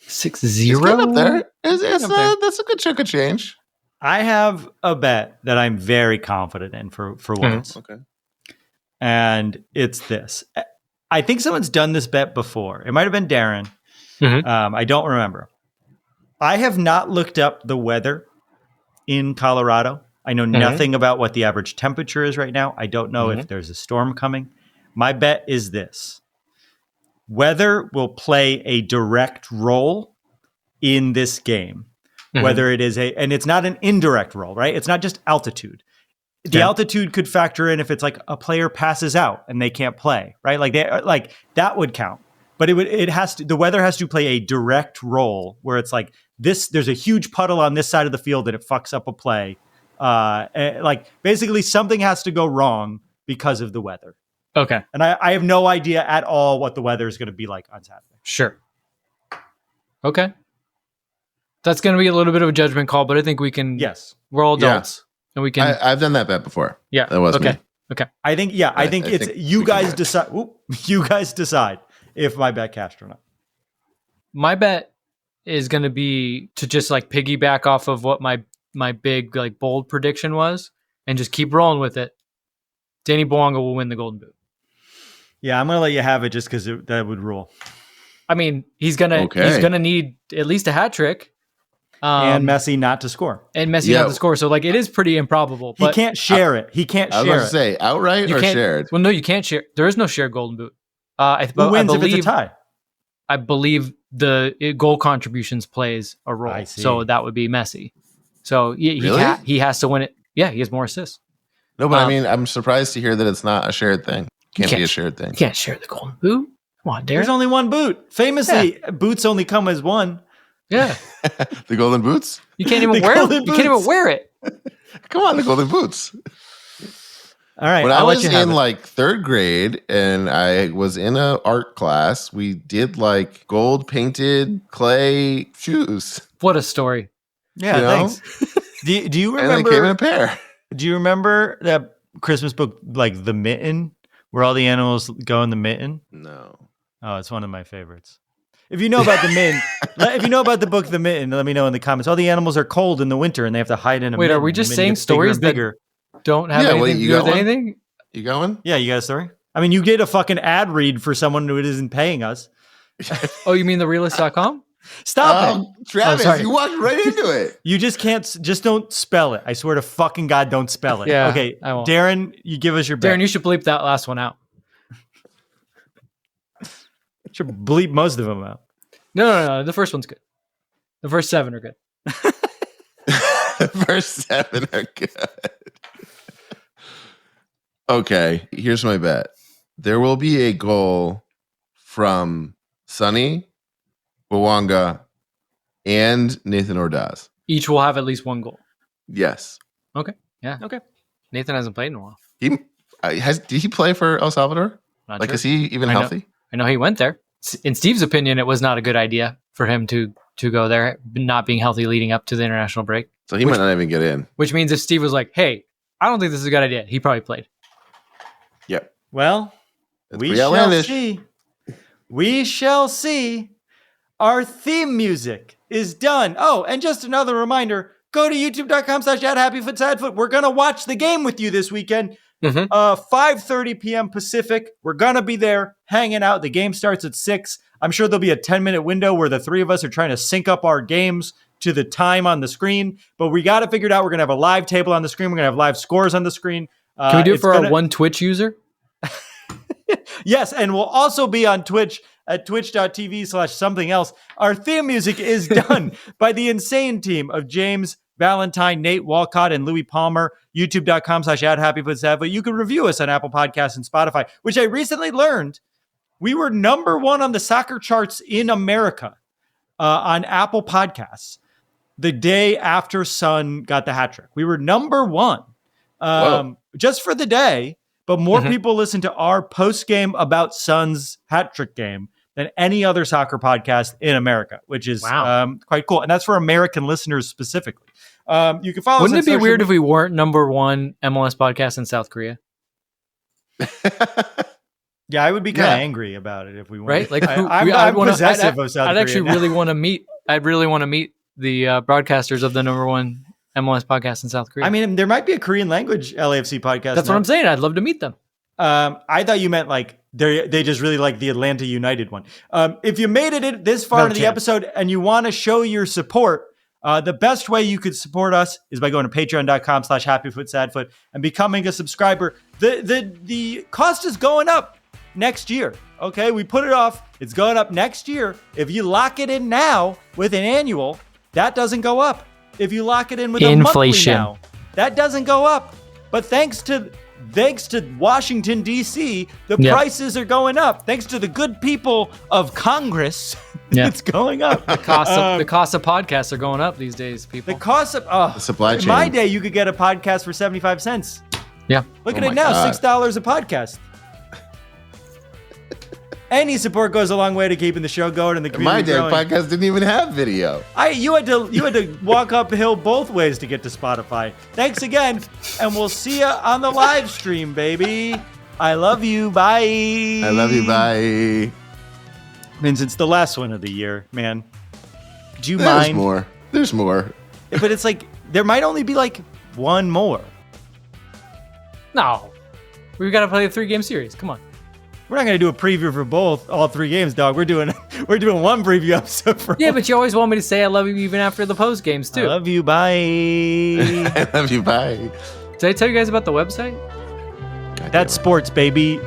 60?
It's getting up there. That's a good chunk of change.
I have a bet that I'm very confident in for once.
Okay.
And it's this. I think someone's done this bet before. It might have been Darren.
Mm-hmm.
I don't remember. I have not looked up the weather in Colorado. I know nothing about what the average temperature is right now. I don't know if there's a storm coming. My bet is this. Weather will play a direct role in this game. whether it is and it's not an indirect role, right? It's not just altitude. The altitude could factor in if it's like a player passes out and they can't play, right? Like that would count. But the weather has to play a direct role where it's like there's a huge puddle on this side of the field and it fucks up a play. Like basically something has to go wrong because of the weather.
Okay.
And I have no idea at all what the weather is going to be like on Saturday.
Sure. Okay. That's going to be a little bit of a judgment call, but I think we can.
Yes.
We're all adults. And we can.
I've done that bet before.
Yeah.
That was me.
Okay.
I think you guys decide. You guys decide if my bet cashed or not.
My bet is going to be to just like piggyback off of what my big like bold prediction was and just keep rolling with it. Danny Bouanga will win the Golden Boot.
Yeah, I'm going to let you have it just because that would rule.
I mean, he's gonna need at least a hat trick.
And Messi not to score.
Not to score. So like it is pretty improbable.
But he can't share it. He can't share it.
I was going to say outright or shared?
Well, no, you can't share. There is no shared Golden Boot.
Who wins if it's a tie?
I believe the goal contributions plays a role.
I see.
So that would be Messi. So he has to win it. Yeah, he has more assists.
No, but I mean, I'm surprised to hear that it's not a shared thing. Can't be a shared thing.
You can't share the Golden Boot. Come on, Darren.
There's only one boot. Famously, boots only come as one.
Yeah.
The Golden Boots?
You can't even wear it. You can't even wear it.
Come on, the Golden Boots.
All right.
When I was in like third grade and I was in an art class, we did like gold painted clay shoes.
What a story.
Yeah, thanks. Do you remember?
And they came in a pair.
Do you remember that Christmas book, like The Mitten, where all the animals go in the mitten?
No.
Oh, it's one of my favorites. If you know about The Mitten, if you know about the book The Mitten, let me know in the comments. All the animals are cold in the winter and they have to hide in a mitten.
Wait, are we just saying stories that don't have anything to do with anything?
You going?
Yeah, you got a story? I mean, you did a fucking ad read for someone who isn't paying us.
Oh, you mean therealist.com?
Stop it.
Travis, you walked right into it.
You just don't spell it. I swear to fucking God, don't spell it.
Yeah,
okay,
I won't.
Darren, you give us your bet.
Darren, you should bleep that last one out.
Should bleep most of them out.
No. The first one's good. The first 7 are good.
The first 7 are good. Okay, here's my bet. There will be a goal from Sonny, Bouanga, and Nathan Ordaz.
Each will have at least one goal.
Yes.
Okay. Yeah. Okay. Nathan hasn't played in a while.
Did he play for El Salvador?
Not
like,
sure.
is he even healthy?
I know he went there. In Steve's opinion, it was not a good idea for him to go there, not being healthy leading up to the international break.
So he might not even get in.
Which means if Steve was like, hey, I don't think this is a good idea, he probably played.
Yep.
Well, we shall see. We shall see. Our theme music is done. Oh, and just another reminder, go to youtube.com/@happyfootsadfoot. We're going to watch the game with you this weekend. 5:30 p.m. Pacific. We're going to be there hanging out. The game starts at 6. I'm sure there'll be a 10-minute window where the three of us are trying to sync up our games to the time on the screen. But we got to figure it out. We're going to have a live table on the screen. We're going to have live scores on the screen.
Can we do it for our one Twitch user?
Yes, and we'll also be on Twitch at twitch.tv/something else. Our theme music is done by the insane team of James Valentine, Nate Walcott, and Louis Palmer. YouTube.com/@happyfootsadfoot. You can review us on Apple Podcasts and Spotify, which I recently learned we were number 1 on the soccer charts in America on Apple Podcasts the day after Son got the hat trick. We were number 1 just for the day, but more people listen to our post-game about Son's hat trick game than any other soccer podcast in America, which is quite cool. And that's for American listeners specifically. You can follow
Wouldn't
us.
It be weird if we weren't number 1 MLS podcast in South Korea?
Yeah, I would be kind of angry about it if we weren't.
Right? Like,
I'm possessive of South Korea.
I'd actually really want to meet. I'd really want to meet the broadcasters of the number 1 MLS podcast in South Korea.
I mean, there might be a Korean language LAFC podcast.
That's what I'm saying. I'd love to meet them.
I thought you meant like they just really like the Atlanta United one. If you made it this far into the episode and you want to show your support, the best way you could support us is by going to patreon.com/happyfootsadfoot and becoming a subscriber. The cost is going up next year. Okay, we put it off. It's going up next year. If you lock it in now with an annual, that doesn't go up. if you lock it in with
Inflation.
a monthly now. That doesn't go up. But thanks to Washington, D.C., the prices are going up. Thanks to the good people of Congress, it's going up.
The cost of podcasts are going up these days, people.
The cost of
the supply chain.
In my day, you could get a podcast for 75 cents.
Yeah.
Look at it now, $6 a podcast. Any support goes a long way to keeping the show going and the community growing.
My day, podcast didn't even have video.
You had to walk uphill both ways to get to Spotify. Thanks again, and we'll see you on the live stream, baby. I love you. Bye.
I love you. Bye.
Vince, it's the last one of the year, man. Do you mind?
There's more.
But it's like there might only be like one more.
No, we've got to play a 3-game series. Come on.
We're not going to do a preview for all 3 games, dog. We're doing one preview episode for
but you always want me to say I love you even after the post games too.
I love you. Bye.
I love you. Bye.
Did I tell you guys about the website?
That's sports, baby.